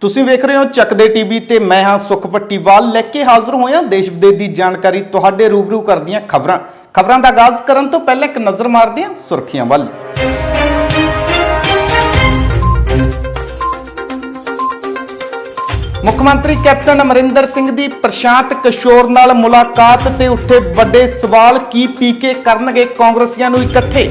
ਤੁਸੀਂ ਵੇਖ ਰਹੇ ਹੋ ਚੱਕਦੇ ਟੀਵੀ ਤੇ ਮੈਂ ਹਾਂ ਸੁਖ ਪੱਟੀਵਾਲ ਲੈ ਕੇ ਹਾਜ਼ਰ ਹੋਇਆ ਦੇਸ਼ ਵਿਦੇਸ਼ ਦੀ ਜਾਣਕਾਰੀ ਤੁਹਾਡੇ ਰੂਬਰੂ ਕਰਦੀਆਂ ਖਬਰਾਂ ਦਾ ਆਗਾਜ਼ ਕਰਨ ਤੋਂ ਪਹਿਲਾਂ ਇੱਕ ਨਜ਼ਰ ਮਾਰਦੇ ਹਾਂ ਸੁਰਖੀਆਂ ਵੱਲ। ਮੁੱਖ ਮੰਤਰੀ ਕੈਪਟਨ ਅਮਰਿੰਦਰ ਸਿੰਘ ਦੀ ਪ੍ਰਸ਼ਾਂਤ ਕਿਸ਼ੋਰ ਨਾਲ ਮੁਲਾਕਾਤ ਤੇ ਉੱਠੇ ਵੱਡੇ ਸਵਾਲ। ਕੀ ਪੀ ਕੇ ਕਰਨਗੇ ਕਾਂਗਰਸੀਆਂ ਨੂੰ ਇਕੱਠੇ?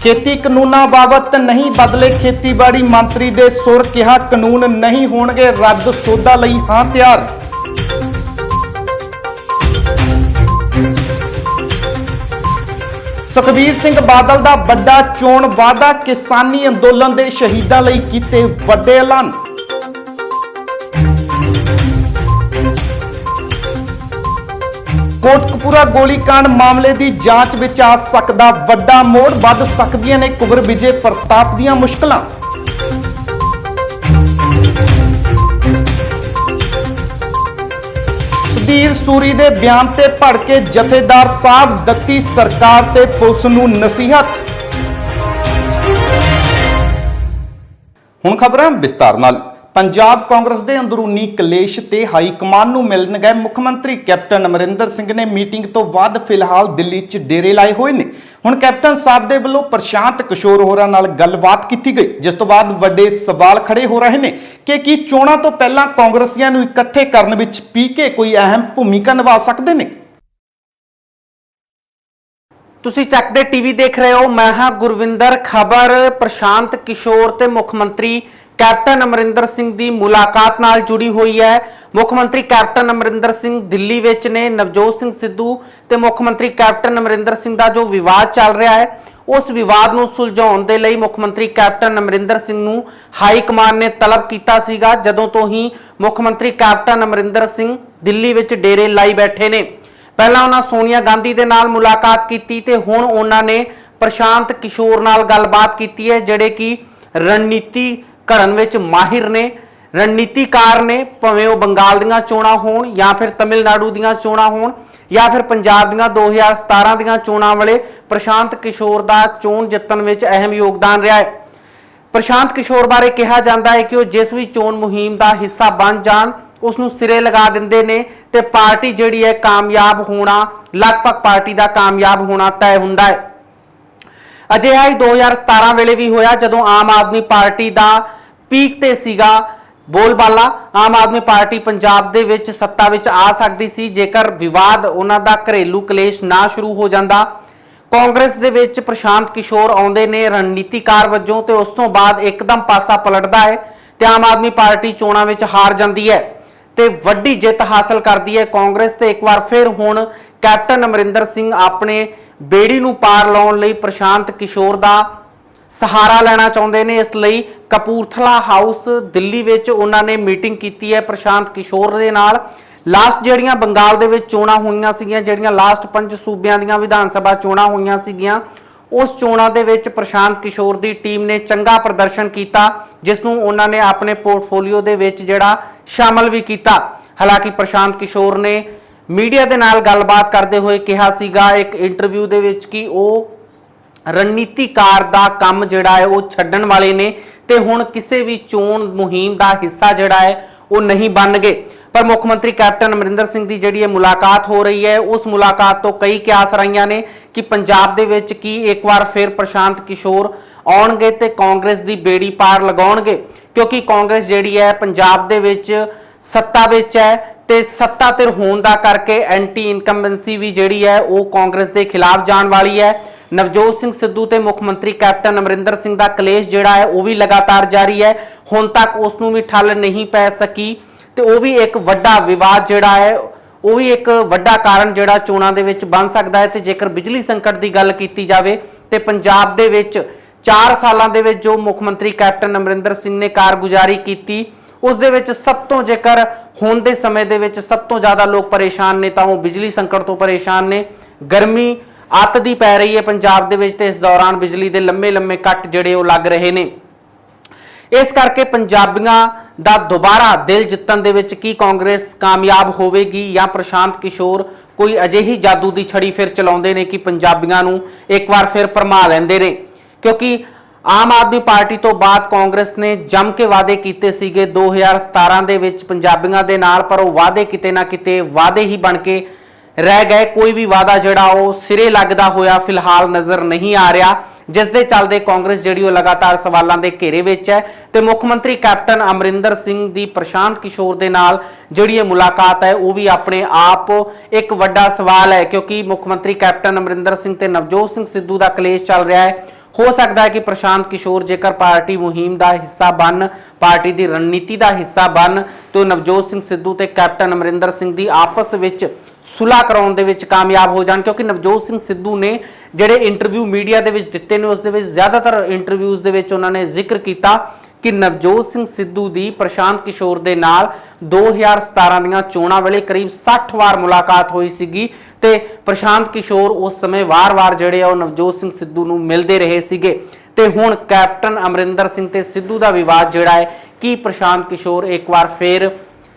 खेती कानूनां बाबत नहीं बदले खेतीबाड़ी मंत्री दे सुर। कहा कानून नहीं होणगे रद्द, सौदा लई हां तैयार। सुखबीर सिंह बादल दा वड्डा चोण वादा। किसानी अंदोलन दे शहीदां लई कीते वड्डे ऐलान। कोटकपुरा गोलीकांड मामले की जांच विच आ सकदा वड्डा मोड़। वध सकदियां ने कुंवर विजय प्रताप दीयां मुश्किलां। सुधीर सूरी दे बयान ते भड़के जथेदार साहब। दत्ती सरकार ते पुलिस नूं नसीहत। हुण खबरां विस्तार नाल। पंजाब कांग्रेस के अंदरूनी कलेश ते हाई कमान नूं मिलन गए मुख मंत्री कैप्टन अमरिंदर सिंह ने मीटिंग तो बाद फिलहाल दिल्ली च डेरे लाए हुए ने। हुण कैप्टन साहब दे वल्लों प्रशांत किशोर होरां नाल गलबात कीती गई, जिस तो बाद वड्डे सवाल खड़े हो रहे ने कि चोणां तो पहलां कांग्रसियां नूं इकट्ठे करन विच पीके कोई अहम भूमिका निभा सकदे ने। तुसीं चकदे टीवी देख रहे हो, मैं हां गुरविंदर। खबर प्रशांत किशोर ते मुख मंत्री कैप्टन अमरिंदर सिंह की मुलाकात नाल जुड़ी हुई है। मुख मंत्री कैप्टन अमरिंदर सिंह दिल्ली विच ने। नवजोत सिंह सिद्धू ते मुख मंत्री कैप्टन अमरिंदर सिंह का जो विवाद चल रहा है उस विवाद नूं सुलझाउण दे लई मुख मंत्री कैप्टन अमरिंदर सिंह नूं हाई कमान ने तलब कीता सीगा, जदों तो ही मुख मंत्री कैप्टन अमरिंदर सिंह दिल्ली विच डेरे लाई बैठे ने। पहलां उन्हां सोनिया गांधी दे नाल मुलाकात कीती ते हुण उन्हां ने प्रशांत किशोर नाल गलबात कीती है, जिहड़े कि रणनीति घड़न विच माहिर ने, रणनीतिकार ने। भावें वो बंगाल दीयां चोणां होण या फिर तमिलनाडु दीयां चोणां होण या फिर पंजाब दीयां 2017 दीयां चोणां वाले प्रशांत किशोर दा चोण जितण विच अहम योगदान रहा है। प्रशांत किशोर बारे कहा जाता है कि वो जिस भी चोण मुहिम का हिस्सा बन जाण उसनूं सिरे लगा दिंदे ने ते पार्टी जिहड़ी है कामयाब होना, लगभग पार्टी का कामयाब होना तय हुंदा है। अजिहा ही 2017 वेले भी होया, जदों आम आदमी पार्टी का पीक ते सीगा बोलबाला। आम आदमी पार्टी पंजाब दे विच सत्ता विच आ सकदी सी जेकर विवाद उन्हां दा घरेलू कलेश ना शुरू हो जांदा। कांग्रेस दे विच प्रशांत किशोर आउंदे ने रणनीतिकार वजों ते उस तों बाद एकदम पासा पलटदा है ते आम आदमी पार्टी चोणां विच हार जांदी है ते वड्डी जित हासिल करदी है कांग्रेस। ते एक बार फिर हुण कैप्टन अमरिंदर सिंह अपने बेड़ी नूं पार लाउण लई प्रशांत किशोर दा सहारा लेना चाहुंदे ने। इसलिए कपूरथला हाउस दिल्ली विच उन्हां ने मीटिंग कीती है प्रशांत किशोर दे नाल। लास्ट जिहड़ियां बंगाल दे विच चोणां होईयां सीगीयां, जिहड़ियां लास्ट 5 सूबियां दीयां विधान सभा चोणां होईयां सीगीयां, उस चोणां दे विच प्रशांत किशोर दी टीम ने चंगा प्रदर्शन कीता, जिसनूं उन्हां ने अपने पोर्टफोलियो दे विच जिहड़ा शामिल भी कीता। हालांकि प्रशांत किशोर ने मीडिया दे नाल गलबात करते हुए कहा सीगा एक इंटरव्यू दे विच कि वो रणनीतिकार दा काम जिहड़ा है वो छड्डण वाले ने ते हुण किसी भी चोण मुहिम दा हिस्सा जिहड़ा है वो नहीं बन गए। पर मुख मंत्री कैप्टन अमरिंदर सिंह की जिहड़ी मुलाकात हो रही है उस मुलाकात तो कई क्यास रहियां ने कि पंजाब दे विच की एक बार फिर प्रशांत किशोर आउणगे ते कांग्रेस की बेड़ी पार लगाउणगे, क्योंकि कांग्रेस जिहड़ी है पंजाब दे विच सत्ता विच है ते सत्ता धिर होण दा करके एंटी इनकम्बेंसी भी जिहड़ी है वो कांग्रेस के खिलाफ जाण वाली है। नवजोत सिंह सिद्धू ते मुख मंत्री कैप्टन अमरिंदर सिंह का कलेश जिहड़ा है वो भी लगातार जारी है। हुण तक उसनूं भी ठल नहीं पै सकी ते वो भी एक वड्डा विवाद जिहड़ा है वो भी एक वड्डा कारण जिहड़ा चोणां दे विच बन सकदा है। ते जेकर बिजली संकट की गल कीती जावे ते पंजाब दे विच 4 सालां दे विच जो मुख मंत्री कैप्टन अमरिंदर सिंह ने कारगुजारी कीती उस दे विच सब तो जेकर हुण दे समय दे विच सब तो ज़्यादा लोग परेशान ने तां वो बिजली संकट तो परेशान ने। गर्मी अत दी पै रही है पंजाब दे विच ते इस दौरान बिजली के लंबे लंबे कट जिहड़े वो लग रहे ने। इस करके पंजाबियों का दोबारा दिल जितन दे विच की कांग्रेस कामयाब होवेगी या प्रशांत किशोर कोई अजिही जादू की छड़ी फिर चलाउंदे ने कि पंजाबियों नूं एक बार फिर भरमा लैंदे ने। ਕਿਉਂਕਿ ਆਮ ਆਦਮੀ ਪਾਰਟੀ ਤੋਂ ਬਾਅਦ ਕਾਂਗਰਸ ਨੇ ਜੰਮ ਕੇ ਵਾਅਦੇ ਕੀਤੇ ਸੀਗੇ 2017 ਦੇ ਵਿੱਚ ਪੰਜਾਬੀਆਂ ਦੇ ਨਾਲ, ਪਰ ਉਹ ਵਾਅਦੇ ਕਿਤੇ ਨਾ ਕਿਤੇ ਵਾਅਦੇ ਹੀ ਬਣ ਕੇ ਰਹਿ ਗਏ। ਕੋਈ ਵੀ ਵਾਅਦਾ ਜਿਹੜਾ ਉਹ ਸਿਰੇ ਲੱਗਦਾ ਹੋਇਆ ਫਿਲਹਾਲ ਨਜ਼ਰ ਨਹੀਂ ਆ ਰਿਹਾ, ਜਿਸ ਦੇ ਚੱਲਦੇ ਕਾਂਗਰਸ ਜਿਹੜੀ ਉਹ ਲਗਾਤਾਰ ਸਵਾਲਾਂ ਦੇ ਘੇਰੇ ਵਿੱਚ ਹੈ ਤੇ ਮੁੱਖ ਮੰਤਰੀ ਕੈਪਟਨ ਅਮਰਿੰਦਰ ਸਿੰਘ ਦੀ ਪ੍ਰਸ਼ਾਂਤ ਕਿਸ਼ੋਰ ਦੇ ਨਾਲ ਜਿਹੜੀ ਇਹ ਮੁਲਾਕਾਤ ਹੈ ਉਹ ਵੀ ਆਪਣੇ ਆਪ ਇੱਕ ਵੱਡਾ ਸਵਾਲ ਹੈ, ਕਿਉਂਕਿ ਮੁੱਖ ਮੰਤਰੀ ਕੈਪਟਨ ਅਮਰਿੰਦਰ ਸਿੰਘ ਤੇ ਨਵਜੋਤ ਸਿੰਘ ਸਿੱਧੂ ਦਾ ਕਲੇਸ਼ ਚੱਲ ਰਿਹਾ ਹੈ। ਹੋ ਸਕਦਾ ਹੈ ਕਿ ਪ੍ਰਸ਼ਾਂਤ ਕਿਸ਼ੋਰ ਜੇਕਰ ਪਾਰਟੀ ਮੁਹਿੰਮ ਦਾ ਹਿੱਸਾ ਬਣ, ਪਾਰਟੀ ਦੀ ਰਣਨੀਤੀ ਦਾ ਹਿੱਸਾ ਬਣ, ਤਾਂ ਨਵਜੋਤ ਸਿੰਘ ਸਿੱਧੂ ਤੇ ਕੈਪਟਨ ਅਮਰਿੰਦਰ ਸਿੰਘ ਦੀ ਆਪਸ ਵਿੱਚ ਸੁਲ੍ਹਾ ਕਰਾਉਣ ਦੇ ਵਿੱਚ ਕਾਮਯਾਬ ਹੋ ਜਾਣ। ਕਿਉਂਕਿ ਨਵਜੋਤ ਸਿੰਘ ਸਿੱਧੂ ਨੇ ਜਿਹੜੇ ਇੰਟਰਵਿਊ ਮੀਡੀਆ ਦੇ ਵਿੱਚ ਦਿੱਤੇ ਨੇ ਉਸ ਦੇ ਵਿੱਚ ਜ਼ਿਆਦਾਤਰ ਇੰਟਰਵਿਊਜ਼ ਦੇ ਵਿੱਚ ਉਹਨਾਂ ਨੇ ਜ਼ਿਕਰ ਕੀਤਾ ਕਿ ਨਵਜੋਤ ਸਿੰਘ ਸਿੱਧੂ ਦੀ ਪ੍ਰਸ਼ਾਂਤ ਕਿਸ਼ੋਰ ਦੇ ਨਾਲ 2017 ਦੀਆਂ ਚੋਣਾਂ ਵੇਲੇ ਕਰੀਬ 60 ਵਾਰ ਮੁਲਾਕਾਤ ਹੋਈ ਸੀਗੀ ਤੇ ਪ੍ਰਸ਼ਾਂਤ ਕਿਸ਼ੋਰ ਉਸ ਸਮੇਂ ਵਾਰ-ਵਾਰ ਜਿਹੜੇ ਆ ਉਹ ਨਵਜੋਤ ਸਿੰਘ ਸਿੱਧੂ ਨੂੰ ਮਿਲਦੇ ਰਹੇ ਸੀਗੇ ਤੇ ਹੁਣ ਕੈਪਟਨ ਅਮਰਿੰਦਰ ਸਿੰਘ ਤੇ ਸਿੱਧੂ ਦਾ ਵਿਵਾਦ ਜਿਹੜਾ ਹੈ ਕਿ ਪ੍ਰਸ਼ਾਂਤ ਕਿਸ਼ੋਰ ਇੱਕ ਵਾਰ ਫੇਰ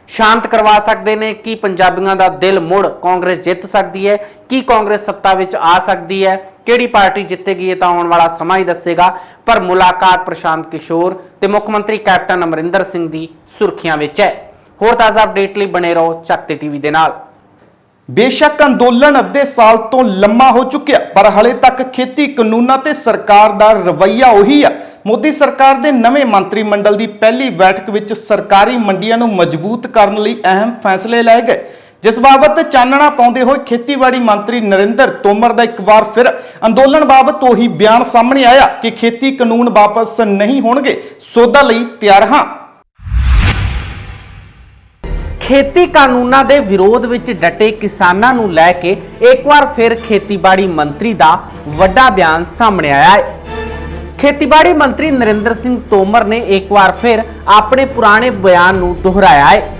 ਸ਼ਾਂਤ ਕਰਵਾ ਸਕਦੇ ਨੇ, ਕਿ ਪੰਜਾਬੀਆਂ ਦਾ ਦਿਲ ਮੁੜ ਕਾਂਗਰਸ ਜਿੱਤ ਸਕਦੀ ਹੈ, ਕਿ ਕਾਂਗਰਸ ਸੱਤਾ ਵਿੱਚ ਆ ਸਕਦੀ ਹੈ, ਕਿਹੜੀ ਪਾਰਟੀ ਜਿੱਤੇਗੀ ਇਹ ਤਾਂ ਆਉਣ ਵਾਲਾ ਸਮਾਂ ਹੀ ਦੱਸੇਗਾ। ਪਰ ਮੁਲਾਕਾਤ ਪ੍ਰਸ਼ਾਂਤ ਕਿਸ਼ੋਰ ਤੇ ਮੁੱਖ ਮੰਤਰੀ ਕੈਪਟਨ ਅਮਰਿੰਦਰ ਸਿੰਘ ਦੀ ਸੁਰਖੀਆਂ ਵਿੱਚ ਹੈ। ਹੋਰ ਤਾਜ਼ਾ ਅਪਡੇਟ ਲਈ ਬਣੇ ਰਹੋ ਚੱਕ ਤੇ ਟੀਵੀ ਦੇ ਨਾਲ। ਬੇਸ਼ੱਕ ਅੰਦੋਲਨ ਅੱਧੇ ਸਾਲ ਤੋਂ ਲੰਮਾ ਹੋ ਚੁੱਕਿਆ, ਪਰ ਹਲੇ ਤੱਕ ਖੇਤੀ ਕਾਨੂੰਨਾਂ ਤੇ ਸਰਕਾਰ ਦਾ ਰਵੱਈਆ ਉਹੀ ਆ। ਮੋਦੀ ਸਰਕਾਰ ਦੇ ਨਵੇਂ ਮੰਤਰੀ ਮੰਡਲ ਦੀ ਪਹਿਲੀ ਬੈਠਕ ਵਿੱਚ ਸਰਕਾਰੀ ਮੰਡੀਆਂ ਨੂੰ ਮਜ਼ਬੂਤ ਕਰਨ ਲਈ ਅਹਿਮ ਫੈਸਲੇ ਲਏ ਗਏ, ਜਿਸ ਬਾਬਤ ਚਾਨਣਾ ਪਾਉਂਦੇ ਹੋਏ ਖੇਤੀਬਾੜੀ ਮੰਤਰੀ ਨਰਿੰਦਰ ਤੋਮਰ ਦਾ ਇੱਕ ਵਾਰ ਫਿਰ ਅੰਦੋਲਨ ਬਾਬਤ ਉਹੀ ਬਿਆਨ ਸਾਹਮਣੇ ਆਇਆ ਕਿ ਖੇਤੀ ਕਾਨੂੰਨ ਵਾਪਸ ਨਹੀਂ ਹੋਣਗੇ, ਸੋਧਾਂ ਲਈ ਤਿਆਰ ਹਾਂ। ਖੇਤੀ ਕਾਨੂੰਨਾਂ ਦੇ ਵਿਰੋਧ ਵਿੱਚ ਡਟੇ ਕਿਸਾਨਾਂ ਨੂੰ ਲੈ ਕੇ ਇੱਕ ਵਾਰ ਫਿਰ ਖੇਤੀਬਾੜੀ ਮੰਤਰੀ ਦਾ ਵੱਡਾ ਬਿਆਨ ਸਾਹਮਣੇ ਆਇਆ ਹੈ। ਖੇਤੀਬਾੜੀ ਮੰਤਰੀ ਨਰਿੰਦਰ ਸਿੰਘ ਤੋਮਰ ਨੇ ਇੱਕ ਵਾਰ ਫਿਰ ਆਪਣੇ ਪੁਰਾਣੇ ਬਿਆਨ ਨੂੰ ਦੁਹਰਾਇਆ ਹੈ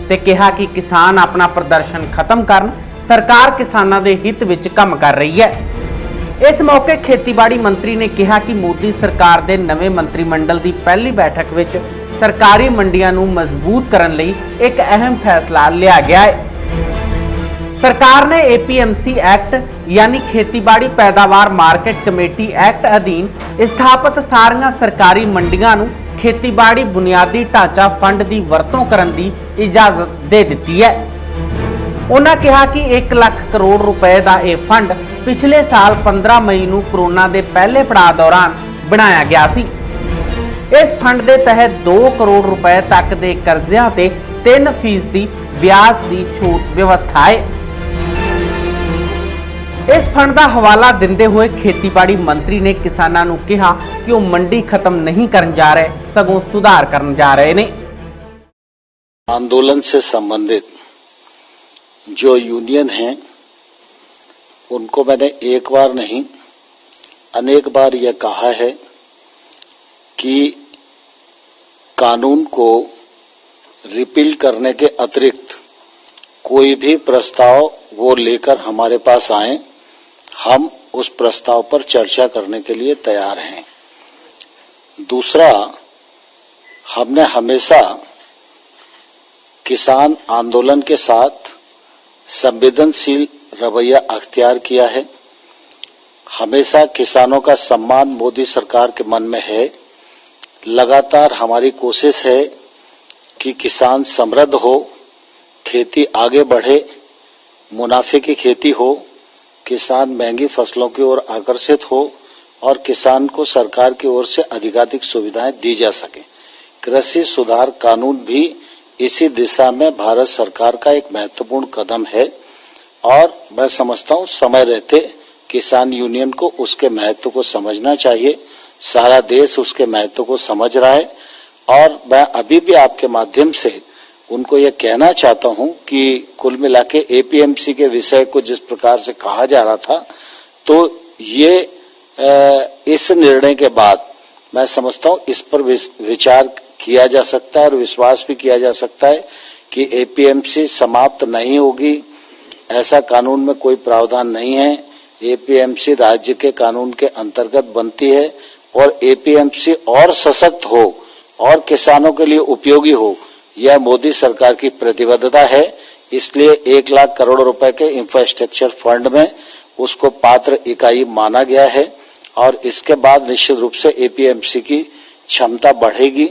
ਤੇ ਕਿਹਾ ਕਿ ਕਿਸਾਨ ਆਪਣਾ ਪ੍ਰਦਰਸ਼ਨ ਖਤਮ ਕਰਨ, ਸਰਕਾਰ ਕਿਸਾਨਾਂ ਦੇ ਹਿੱਤ ਵਿੱਚ ਕੰਮ ਕਰ ਰਹੀ ਹੈ। ਇਸ ਮੌਕੇ ਖੇਤੀਬਾੜੀ ਮੰਤਰੀ ਨੇ ਕਿਹਾ ਕਿ ਮੋਦੀ ਸਰਕਾਰ ਦੇ ਨਵੇਂ ਮੰਤਰੀ ਮੰਡਲ ਦੀ ਪਹਿਲੀ ਬੈਠਕ ਵਿੱਚ ਸਰਕਾਰੀ ਮੰਡੀਆਂ ਨੂੰ ਮਜ਼ਬੂਤ ਕਰਨ ਲਈ ਇੱਕ ਅਹਿਮ ਫੈਸਲਾ ਲਿਆ ਗਿਆ ਹੈ। ਸਰਕਾਰ ਨੇ APMC ਐਕਟ यानी खेतीबाड़ी पैदावार मार्केट कमेटी एक्ट अधीन स्थापित सारियां सरकारी मंडियां नूं खेतीबाड़ी बुनियादी ढांचा फंड की वरतों करन दी इजाजत दे दित्ती है। उन्होंने कहा कि 1 लाख करोड़ रुपए का यह फंड पिछले साल 15 मई नूं कोरोना के पहले पड़ाव दौरान बनाया गया सी। इस फंड के तहत 2 करोड़ रुपए तक के कर्जियां ते 3% ब्याज की छूट व्यवस्था है। इस फंड का हवाला देते हुए खेतीबाड़ी मंत्री ने किसानों को कहा कि वो मंडी खत्म नहीं करने जा रहे, सगों सुधार करने जा रहे ने। आंदोलन से संबंधित जो यूनियन हैं उनको मैंने एक बार नहीं अनेक बार यह कहा है कि कानून को रिपील करने के अतिरिक्त कोई भी प्रस्ताव वो लेकर हमारे पास आए, हम उस प्रस्ताव पर चर्चा करने के लिए तैयार हैं। दूसरा, हमने हमेशा किसान आंदोलन के साथ संवेदनशील रवैया अख्तियार किया है। हमेशा किसानों का सम्मान मोदी सरकार के मन में है। लगातार हमारी कोशिश है कि किसान समृद्ध हो, खेती आगे बढ़े, मुनाफे की खेती हो, किसान महंगी फसलों की ओर आकर्षित हो और किसान को सरकार की ओर से अधिकाधिक सुविधाएं दी जा सके। कृषि सुधार कानून भी इसी दिशा में भारत सरकार का एक महत्वपूर्ण कदम है और मैं समझता हूं समय रहते किसान यूनियन को उसके महत्व को समझना चाहिए। सारा देश उसके महत्व को समझ रहा है और मैं अभी भी आपके माध्यम से उनको ये कहना चाहता हूं कि कुल मिला के APMC के विषय को जिस प्रकार से कहा जा रहा था, तो ये इस निर्णय के बाद मैं समझता हूं इस पर विचार किया जा सकता है और विश्वास भी किया जा सकता है कि APMC समाप्त नहीं होगी। ऐसा कानून में कोई प्रावधान नहीं है। APMC राज्य के कानून के अंतर्गत बनती है और APMC और सशक्त हो और किसानों के लिए उपयोगी हो, यह मोदी सरकार की प्रतिबद्धता है। इसलिए 1 लाख करोड़ रुपए के इंफ्रास्ट्रक्चर फंड में उसको पात्र इकाई माना गया है और इसके बाद निश्चित रूप से एपीएमसी की क्षमता बढ़ेगी।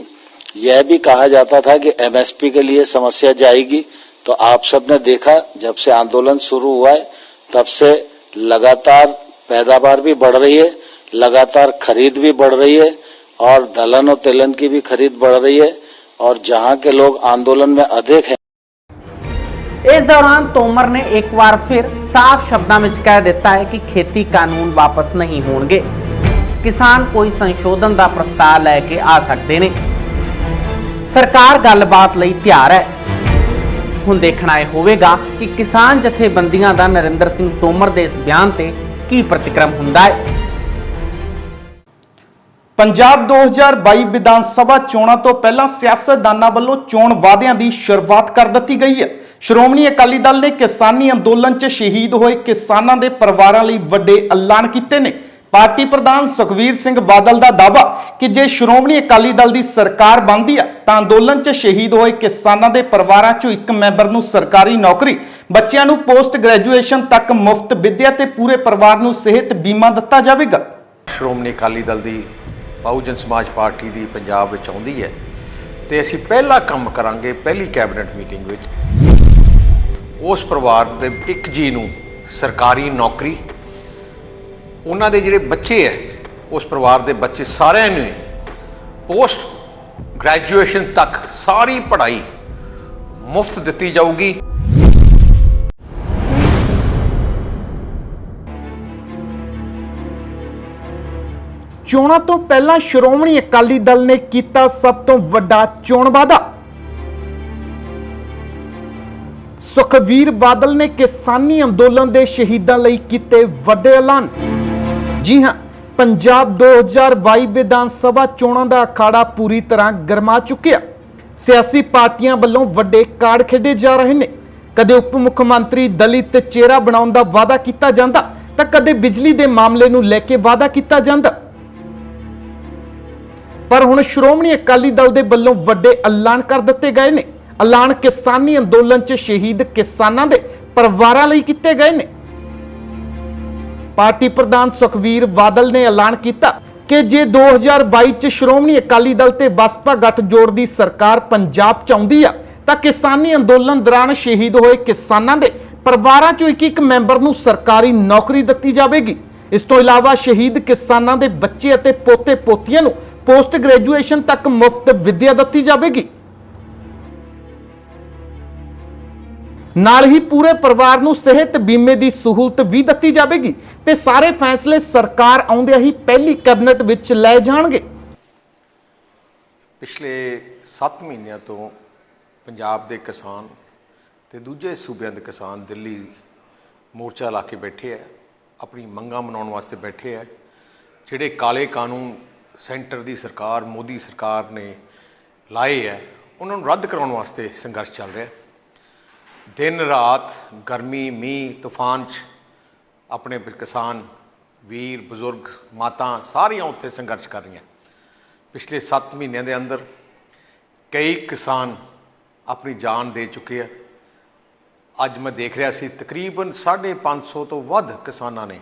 यह भी कहा जाता था कि एमएसपी के लिए समस्या जाएगी, तो आप सबने देखा जब से आंदोलन शुरू हुआ है तब से लगातार पैदावार भी बढ़ रही है, लगातार खरीद भी बढ़ रही है और दलहन और तिलहन की भी खरीद बढ़ रही है और जहां के लोग आंदोलन में अधिक हैं। इस दौरान तोमर ने एक बार फिर साफ शब्दों में कह दिता है कि खेती कानून वापस नहीं होणगे, किसान कोई संशोधन का प्रस्ताव लैके आ सकते ने, सरकार गलबात लई तैयार है। हुण देखना यह होवेगा कि किसान जथेबंदियां दा नरिंदर सिंह तोमर दे इस बयान ते की प्रतिक्रम हुंदा है। पंजाब 2022 विधान सभा चोणां तो पहला सियासतदानां ਵੱਲੋਂ ਚੋਣ ਵਾਅਦਿਆਂ ਦੀ ਸ਼ੁਰੂਆਤ ਕਰ ਦਿੱਤੀ ਗਈ ਹੈ। ਸ਼੍ਰੋਮਣੀ ਅਕਾਲੀ ਦਲ ਨੇ ਕਿਸਾਨੀ ਅੰਦੋਲਨ 'ਚ ਸ਼ਹੀਦ ਹੋਏ ਕਿਸਾਨਾਂ ਦੇ ਪਰਿਵਾਰਾਂ ਲਈ ਵੱਡੇ ਐਲਾਨ ਕੀਤੇ ਨੇ। ਪਾਰਟੀ ਪ੍ਰਧਾਨ ਸੁਖਵੀਰ ਸਿੰਘ ਬਾਦਲ ਦਾ ਦਾਅਵਾ ਕਿ ਜੇ ਸ਼੍ਰੋਮਣੀ ਅਕਾਲੀ ਦਲ ਦੀ ਸਰਕਾਰ ਬਣਦੀ ਆ ਤਾਂ ਅੰਦੋਲਨ 'ਚ ਸ਼ਹੀਦ ਹੋਏ ਕਿਸਾਨਾਂ ਦੇ ਪਰਿਵਾਰਾਂ 'ਚੋਂ ਇੱਕ ਮੈਂਬਰ ਨੂੰ ਸਰਕਾਰੀ ਨੌਕਰੀ, ਬੱਚਿਆਂ ਨੂੰ ਪੋਸਟ ਗ੍ਰੈਜੂਏਸ਼ਨ ਤੱਕ ਮੁਫਤ ਵਿੱਦਿਆ ਤੇ ਪੂਰੇ ਪਰਿਵਾਰ ਨੂੰ ਸਿਹਤ ਬੀਮਾ ਦਿੱਤਾ ਜਾਵੇਗਾ। ਸ਼੍ਰੋਮਣੀ ਅਕਾਲੀ ਦਲ ਦੀ ਬਹੁਜਨ ਸਮਾਜ ਪਾਰਟੀ ਦੀ ਪੰਜਾਬ ਵਿੱਚ ਆਉਂਦੀ ਹੈ ਤੇ ਅਸੀਂ ਪਹਿਲਾ ਕੰਮ ਕਰਾਂਗੇ, ਪਹਿਲੀ ਕੈਬਨਿਟ ਮੀਟਿੰਗ ਵਿੱਚ ਉਸ ਪਰਿਵਾਰ ਦੇ ਇੱਕ ਜੀ ਨੂੰ ਸਰਕਾਰੀ ਨੌਕਰੀ, ਉਹਨਾਂ ਦੇ ਜਿਹੜੇ ਬੱਚੇ ਹੈ ਉਸ ਪਰਿਵਾਰ ਦੇ ਬੱਚੇ ਸਾਰਿਆਂ ਨੂੰ ਪੋਸਟ ਗ੍ਰੈਜੂਏਸ਼ਨ ਤੱਕ ਸਾਰੀ ਪੜ੍ਹਾਈ ਮੁਫਤ ਦਿੱਤੀ ਜਾਊਗੀ। ਚੋਣਾਂ ਤੋਂ ਪਹਿਲਾਂ ਸ਼੍ਰੋਮਣੀ ਅਕਾਲੀ ਦਲ ਨੇ ਕੀਤਾ ਸਭ ਤੋਂ ਵੱਡਾ ਚੋਣ ਵਾਅਦਾ। ਸੁਖਵੀਰ ਬਾਦਲ ਨੇ ਕਿਸਾਨੀ ਅੰਦੋਲਨ ਦੇ ਸ਼ਹੀਦਾਂ ਲਈ ਕੀਤੇ ਵੱਡੇ ਐਲਾਨ। ਜੀ ਹਾਂ, ਪੰਜਾਬ 2022 ਵਿਧਾਨ ਸਭਾ ਚੋਣਾਂ ਦਾ ਅਖਾੜਾ ਪੂਰੀ ਤਰ੍ਹਾਂ ਗਰਮਾ ਚੁੱਕਿਆ। ਸਿਆਸੀ ਪਾਰਟੀਆਂ ਵੱਲੋਂ ਵੱਡੇ ਕਾਰਡ ਖੇਡੇ ਜਾ ਰਹੇ ਨੇ। ਕਦੇ ਉਪ ਮੁੱਖ ਮੰਤਰੀ ਦਲਿਤ ਚਿਹਰਾ ਬਣਾਉਣ ਦਾ ਵਾਅਦਾ ਕੀਤਾ ਜਾਂਦਾ ਤਾਂ ਕਦੇ ਬਿਜਲੀ ਦੇ ਮਾਮਲੇ ਨੂੰ ਲੈ ਕੇ ਵਾਅਦਾ ਕੀਤਾ ਜਾਂਦਾ। ਪਰ ਹੁਣ ਸ਼੍ਰੋਮਣੀ ਅਕਾਲੀ ਦਲ ਦੇ ਵੱਲੋਂ ਵੱਡੇ ਐਲਾਨ ਕਰ ਦਿੱਤੇ ਗਏ ਨੇ। ਐਲਾਨ ਕਿਸਾਨੀ ਅੰਦੋਲਨ 'ਚ ਸ਼ਹੀਦ ਕਿਸਾਨਾਂ ਦੇ ਪਰਿਵਾਰਾਂ ਲਈ ਕੀਤੇ ਗਏ ਨੇ। ਪਾਰਟੀ ਪ੍ਰਧਾਨ ਸੁਖਵੀਰ ਬਾਦਲ ਨੇ ਐਲਾਨ ਕੀਤਾ ਕਿ ਜੇ 2022 'ਚ ਸ਼੍ਰੋਮਣੀ ਅਕਾਲੀ ਦਲ ਤੇ ਬਸਪਾ ਗੱਠਜੋੜ ਦੀ ਸਰਕਾਰ ਪੰਜਾਬ 'ਚ ਆਉਂਦੀ ਆ ਤਾਂ ਕਿਸਾਨੀ ਅੰਦੋਲਨ ਦੌਰਾਨ ਸ਼ਹੀਦ ਹੋਏ ਕਿਸਾਨਾਂ ਦੇ ਪਰਿਵਾਰਾਂ 'ਚੋਂ ਇੱਕ ਮੈਂਬਰ ਨੂੰ ਸਰਕਾਰੀ ਨੌਕਰੀ ਦਿੱਤੀ ਜਾਵੇਗੀ। ਇਸ ਤੋਂ ਇਲਾਵਾ ਸ਼ਹੀਦ ਕਿਸਾਨਾਂ ਦੇ ਬੱਚੇ ਅਤੇ ਪੋਤੇ ਪੋਤੀਆਂ ਨੂੰ ਪੋਸਟ ਗ੍ਰੈਜੂਏਸ਼ਨ ਤੱਕ ਮੁਫਤ ਵਿੱਦਿਆ ਦਿੱਤੀ ਜਾਵੇਗੀ। ਨਾਲ ਹੀ ਪੂਰੇ ਪਰਿਵਾਰ ਨੂੰ ਸਿਹਤ ਬੀਮੇ ਦੀ ਸਹੂਲਤ ਵੀ ਦਿੱਤੀ ਜਾਵੇਗੀ ਤੇ ਸਾਰੇ ਫੈਸਲੇ ਸਰਕਾਰ ਆਉਂਦਿਆਂ ਹੀ ਪਹਿਲੀ ਕੈਬਨਿਟ ਵਿੱਚ ਲੈ ਜਾਣਗੇ। ਪਿਛਲੇ 7 ਮਹੀਨਿਆਂ ਤੋਂ ਪੰਜਾਬ ਦੇ ਕਿਸਾਨ ਤੇ ਦੂਜੇ ਸੂਬਿਆਂ ਦੇ ਕਿਸਾਨ ਦਿੱਲੀ ਮੋਰਚਾ ਲਾ ਕੇ ਬੈਠੇ ਹੈ, ਆਪਣੀ ਮੰਗਾਂ ਮਨਾਉਣ ਵਾਸਤੇ ਬੈਠੇ ਹੈ। ਜਿਹੜੇ ਕਾਲੇ ਕਾਨੂੰਨ ਸੈਂਟਰ ਦੀ ਸਰਕਾਰ, ਮੋਦੀ ਸਰਕਾਰ ਨੇ ਲਾਏ ਹੈ, ਉਹਨਾਂ ਨੂੰ ਰੱਦ ਕਰਾਉਣ ਵਾਸਤੇ ਸੰਘਰਸ਼ ਚੱਲ ਰਿਹਾ। ਦਿਨ ਰਾਤ ਗਰਮੀ, ਮੀਂਹ, ਤੂਫਾਨ 'ਚ ਆਪਣੇ ਕਿਸਾਨ ਵੀਰ, ਬਜ਼ੁਰਗ, ਮਾਤਾ ਸਾਰੀਆਂ ਉੱਥੇ ਸੰਘਰਸ਼ ਕਰ ਰਹੀਆਂ। ਪਿਛਲੇ 7 ਮਹੀਨਿਆਂ ਦੇ ਅੰਦਰ ਕਈ ਕਿਸਾਨ ਆਪਣੀ ਜਾਨ ਦੇ ਚੁੱਕੇ ਆ। ਅੱਜ ਮੈਂ ਦੇਖ ਰਿਹਾ ਸੀ ਤਕਰੀਬਨ 550 ਤੋਂ ਵੱਧ ਕਿਸਾਨਾਂ ਨੇ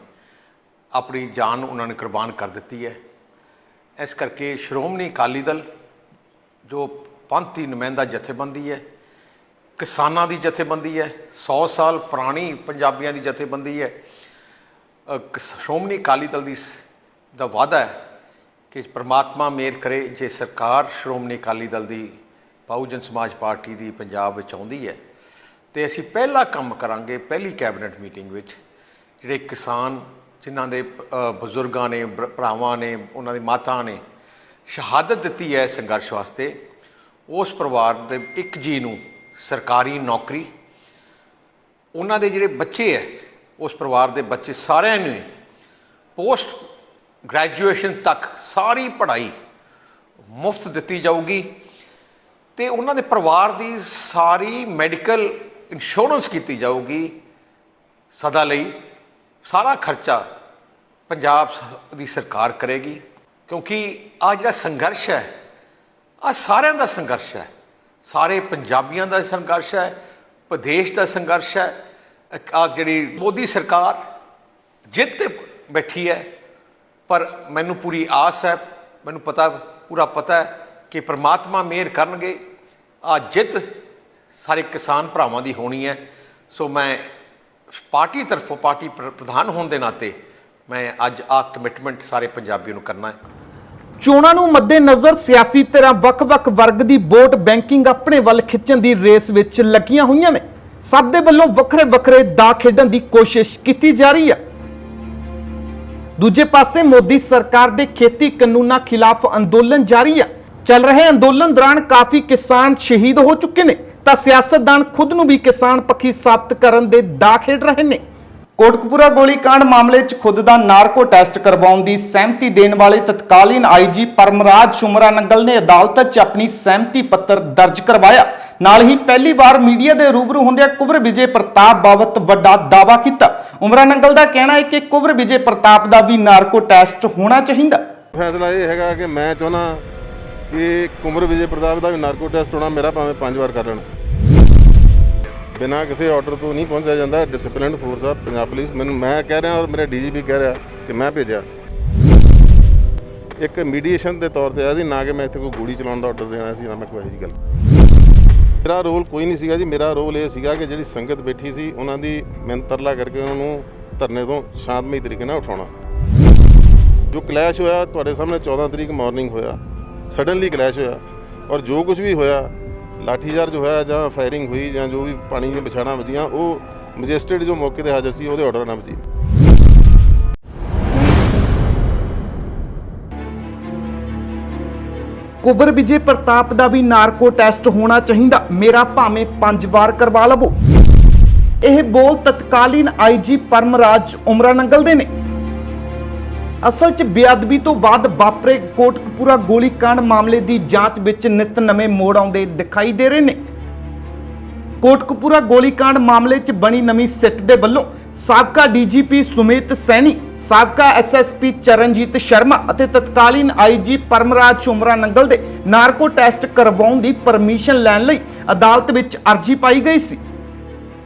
ਆਪਣੀ ਜਾਨ ਉਹਨਾਂ ਨੇ ਕੁਰਬਾਨ ਕਰ ਦਿੱਤੀ ਹੈ। ਇਸ ਕਰਕੇ ਸ਼੍ਰੋਮਣੀ ਅਕਾਲੀ ਦਲ ਜੋ ਪੰਥੀ ਨੁਮਾਇੰਦਾ ਜਥੇਬੰਦੀ ਹੈ, ਕਿਸਾਨਾਂ ਦੀ ਜਥੇਬੰਦੀ ਹੈ, 100 ਸਾਲ ਪੁਰਾਣੀ ਪੰਜਾਬੀਆਂ ਦੀ ਜਥੇਬੰਦੀ ਹੈ। ਸ਼੍ਰੋਮਣੀ ਅਕਾਲੀ ਦਲ ਦਾ ਵਾਅਦਾ ਹੈ ਕਿ ਪ੍ਰਮਾਤਮਾ ਮਿਹਰ ਕਰੇ, ਜੇ ਸਰਕਾਰ ਸ਼੍ਰੋਮਣੀ ਅਕਾਲੀ ਦਲ ਦੀ ਬਹੁਜਨ ਸਮਾਜ ਪਾਰਟੀ ਦੀ ਪੰਜਾਬ ਵਿੱਚ ਆਉਂਦੀ ਹੈ ਤੇ ਅਸੀਂ ਪਹਿਲਾ ਕੰਮ ਕਰਾਂਗੇ, ਪਹਿਲੀ ਕੈਬਨਿਟ ਮੀਟਿੰਗ ਵਿੱਚ ਜਿਹੜੇ ਕਿਸਾਨ ਜਿਨ੍ਹਾਂ ਦੇ ਬਜ਼ੁਰਗਾਂ ਨੇ, ਭਰਾਵਾਂ ਨੇ, ਉਹਨਾਂ ਦੀ ਮਾਤਾ ਨੇ ਸ਼ਹਾਦਤ ਦਿੱਤੀ ਹੈ ਸੰਘਰਸ਼ ਵਾਸਤੇ, ਉਸ ਪਰਿਵਾਰ ਦੇ ਇੱਕ ਜੀ ਨੂੰ ਸਰਕਾਰੀ ਨੌਕਰੀ, ਉਹਨਾਂ ਦੇ ਜਿਹੜੇ ਬੱਚੇ ਹੈ ਉਸ ਪਰਿਵਾਰ ਦੇ ਬੱਚੇ ਸਾਰਿਆਂ ਨੂੰ ਪੋਸਟ ਗ੍ਰੈਜੂਏਸ਼ਨ ਤੱਕ ਸਾਰੀ ਪੜ੍ਹਾਈ ਮੁਫਤ ਦਿੱਤੀ ਜਾਊਗੀ ਤੇ ਉਹਨਾਂ ਦੇ ਪਰਿਵਾਰ ਦੀ ਸਾਰੀ ਮੈਡੀਕਲ ਇੰਸ਼ੋਰੈਂਸ ਕੀਤੀ ਜਾਊਗੀ ਸਦਾ ਲਈ। ਸਾਰਾ ਖਰਚਾ ਪੰਜਾਬ ਦੀ ਸਰਕਾਰ ਕਰੇਗੀ, ਕਿਉਂਕਿ ਆ ਜਿਹੜਾ ਸੰਘਰਸ਼ ਹੈ ਆ ਸਾਰਿਆਂ ਦਾ ਸੰਘਰਸ਼ ਹੈ, ਸਾਰੇ ਪੰਜਾਬੀਆਂ ਦਾ ਸੰਘਰਸ਼ ਹੈ, ਪ੍ਰਦੇਸ਼ ਦਾ ਸੰਘਰਸ਼ ਹੈ। ਆ ਜਿਹੜੀ ਮੋਦੀ ਸਰਕਾਰ ਜਿੱਤ ਤੇ ਬੈਠੀ ਹੈ, ਪਰ ਮੈਨੂੰ ਪੂਰੀ ਆਸ ਹੈ, ਮੈਨੂੰ ਪੂਰਾ ਪਤਾ ਹੈ ਕਿ ਪ੍ਰਮਾਤਮਾ ਮਿਹਰ ਕਰਨਗੇ, ਆ ਜਿੱਤ ਸਾਰੇ ਕਿਸਾਨ ਭਰਾਵਾਂ ਦੀ ਹੋਣੀ ਹੈ। ਸੋ ਮੈਂ ਪਾਰਟੀ ਤਰਫੋਂ ਪਾਰਟੀ ਪ੍ਰਧਾਨ ਹੋਣ ਦੇ ਨਾਤੇ ਮੈਂ ਅੱਜ ਆ ਕਮਿਟਮੈਂਟ ਸਾਰੇ ਪੰਜਾਬੀਆਂ ਨੂੰ ਕਰਨਾ ਹੈ। ਚੋਣਾਂ ਨੂੰ ਮੱਦੇਨਜ਼ਰ ਸਿਆਸੀ ਧਿਰਾਂ ਵੱਖ-ਵੱਖ ਵਰਗ ਦੀ ਵੋਟ ਬੈਂਕਿੰਗ ਆਪਣੇ ਵੱਲ ਖਿੱਚਣ ਦੀ ਰੇਸ ਵਿੱਚ ਲੱਗੀਆਂ ਹੋਈਆਂ ਨੇ। ਸਭ ਦੇ ਵੱਲੋਂ ਵੱਖਰੇ-ਵੱਖਰੇ ਦਾਅ ਖੇਡਣ ਦੀ ਕੋਸ਼ਿਸ਼ ਕੀਤੀ ਜਾ ਰਹੀ ਹੈ। ਦੂਜੇ ਪਾਸੇ ਮੋਦੀ ਸਰਕਾਰ ਦੇ ਖੇਤੀ ਕਾਨੂੰਨਾਂ ਖਿਲਾਫ ਅੰਦੋਲਨ ਜਾਰੀ ਹੈ। ਚੱਲ ਰਹੇ ਅੰਦੋਲਨ ਦੌਰਾਨ ਕਾਫੀ ਕਿਸਾਨ ਸ਼ਹੀਦ ਹੋ ਚੁੱਕੇ ਨੇ ਤਾਂ ਸਿਆਸਤਦਾਨ ਖੁਦ ਨੂੰ ਵੀ ਕਿਸਾਨ ਪੱਖੀ ਸਾਬਤ ਕਰਨ ਦੇ ਦਾਅ ਖੇਡ ਰਹੇ ਨੇ। ਕੋਟਕਪੂਰਾ ਗੋਲੀकांड ਮਾਮਲੇ 'ਚ ਖੁਦ ਦਾ ਨਾਰਕੋ ਟੈਸਟ ਕਰਵਾਉਣ ਦੀ ਸਹਿਮਤੀ ਦੇਣ ਵਾਲੇ ਤਤਕਾਲੀਨ ਆਈਜੀ ਪਰਮਰਾਜ ਸ਼ੁਮਰਾ ਨੰਗਲ ਨੇ ਅਦਾਲਤ 'ਚ ਆਪਣੀ ਸਹਿਮਤੀ ਪੱਤਰ ਦਰਜ ਕਰਵਾਇਆ। ਨਾਲ ਹੀ ਪਹਿਲੀ ਵਾਰ ਮੀਡੀਆ ਦੇ ਰੂਬਰੂ ਹੁੰਦਿਆਂ ਕੁੰਵਰ ਵਿਜੇ ਪ੍ਰਤਾਪ ਬਾਬਤ ਵੱਡਾ ਦਾਅਵਾ ਕੀਤਾ। ਉਮਰਾ ਨੰਗਲ ਦਾ ਕਹਿਣਾ ਹੈ ਕਿ ਕੁੰਵਰ ਵਿਜੇ ਪ੍ਰਤਾਪ ਦਾ ਵੀ ਨਾਰਕੋ ਟੈਸਟ ਹੋਣਾ ਚਾਹੀਦਾ। ਫੈਸਲਾ ਇਹ ਹੈਗਾ ਕਿ ਮੈਂ ਚਾਹੁੰਦਾ ਕਿ ਕੁੰਵਰ ਵਿਜੇ ਪ੍ਰਤਾਪ ਦਾ ਵੀ ਨਾਰਕੋ ਟੈਸਟ ਹੋਣਾ, ਮੇਰਾ ਭਾਵੇਂ 5 ਵਾਰ ਕਰ ਲੈਣ। ਬਿਨਾਂ ਕਿਸੇ ਆਰਡਰ ਤੋਂ ਨਹੀਂ ਪਹੁੰਚਿਆ ਜਾਂਦਾ। ਡਿਸਪਲਿਨਡ ਫੋਰਸ ਆ ਪੰਜਾਬ ਪੁਲਿਸ। ਮੈਂ ਕਹਿ ਰਿਹਾ ਔਰ ਮੇਰੇ ਡੀਜੀਪੀ ਕਹਿ ਰਿਹਾ ਕਿ ਮੈਂ ਭੇਜਿਆ ਇੱਕ ਮੀਡੀਏਸ਼ਨ ਦੇ ਤੌਰ ਤੇ ਆ ਜੀ, ਨਾ ਕਿ ਮੈਂ ਇੱਥੇ ਕੋਈ ਗੋਲੀ ਚਲਾਉਣ ਦਾ ਆਰਡਰ ਦੇਣਾ ਸੀ, ਨਾ ਮੈਂ ਕੋਈ ਇਹੋ ਜਿਹੀ ਗੱਲ। ਮੇਰਾ ਰੋਲ ਕੋਈ ਨਹੀਂ ਸੀਗਾ ਜੀ। ਮੇਰਾ ਰੋਲ ਇਹ ਸੀਗਾ ਕਿ ਜਿਹੜੀ ਸੰਗਤ ਬੈਠੀ ਸੀ ਉਹਨਾਂ ਦੀ ਮਿਹਨਤ ਤਰਲਾ ਕਰਕੇ ਉਹਨਾਂ ਨੂੰ ਧਰਨੇ ਤੋਂ ਸ਼ਾਂਤਮਈ ਤਰੀਕੇ ਨਾਲ ਉਠਾਉਣਾ। ਜੋ ਕਲੈਸ਼ ਹੋਇਆ ਤੁਹਾਡੇ ਸਾਹਮਣੇ 14 ਤਰੀਕ ਮਾਰਨਿੰਗ ਹੋਇਆ, ਸਡਨਲੀ ਕਲੈਸ਼ ਹੋਇਆ ਔਰ ਜੋ ਕੁਝ ਵੀ ਹੋਇਆ, ਲਾਠੀਚਾਰਜ ਹੋਇਆ ਜਾਂ ਫਾਇਰਿੰਗ ਹੋਈ ਜਾਂ ਜੋ ਵੀ ਪਾਣੀ ਦੀਆਂ ਵਿਛਾੜਾਂ ਵੱਜੀਆਂ, ਉਹ ਮੈਜਿਸਟਰੇਟ ਜੋ ਮੌਕੇ ਤੇ ਹਾਜ਼ਰ ਸੀ ਉਹਦੇ ਆਰਡਰ ਨਾਲ ਵੱਜੀ। ਕੁੰਵਰ ਵਿਜੇ ਪ੍ਰਤਾਪ ਦਾ ਵੀ ਨਾਰਕੋ ਟੈਸਟ ਹੋਣਾ ਚਾਹੀਦਾ, ਮੇਰਾ ਭਾਵੇਂ 5 ਵਾਰ ਕਰਵਾ ਲਵੋ। ਇਹ ਬੋਲ ਤਤਕਾਲੀਨ ਆਈਜੀ ਪਰਮਰਾਜ ਉਮਰਾ ਨੰਗਲ ਦੇ ਨੇ। ਅਸਲ 'ਚ ਬੇਅਦਬੀ ਤੋਂ ਬਾਅਦ ਵਾਪਰੇ ਕੋਟਕਪੂਰਾ ਗੋਲੀकांड ਮਾਮਲੇ ਦੀ ਜਾਂਚ ਵਿੱਚ ਨਿਤ ਨਵੇਂ ਮੋੜ ਆਉਂਦੇ ਦਿਖਾਈ ਦੇ ਰਹੇ ਨੇ। ਕੋਟਕਪੂਰਾ ਗੋਲੀकांड ਮਾਮਲੇ 'ਚ ਬਣੀ ਨਵੀਂ ਸਿੱਟ ਦੇ ਵੱਲੋਂ ਸਾਬਕਾ ਡੀਜੀਪੀ ਸੁਮੇਤ ਸੈਣੀ, ਸਾਬਕਾ ਐਸਐਸਪੀ ਚਰਨਜੀਤ ਸ਼ਰਮਾ ਅਤੇ ਤਤਕਾਲੀਨ ਆਈਜੀ ਪਰਮਰਾਜ ਉਮਰਾ ਨੰਗਲ ਦੇ ਨਾਰਕੋ ਟੈਸਟ ਕਰਵਾਉਣ ਦੀ ਪਰਮਿਸ਼ਨ ਲੈਣ ਲਈ ਅਦਾਲਤ ਵਿੱਚ ਅਰਜ਼ੀ ਪਾਈ ਗਈ ਸੀ,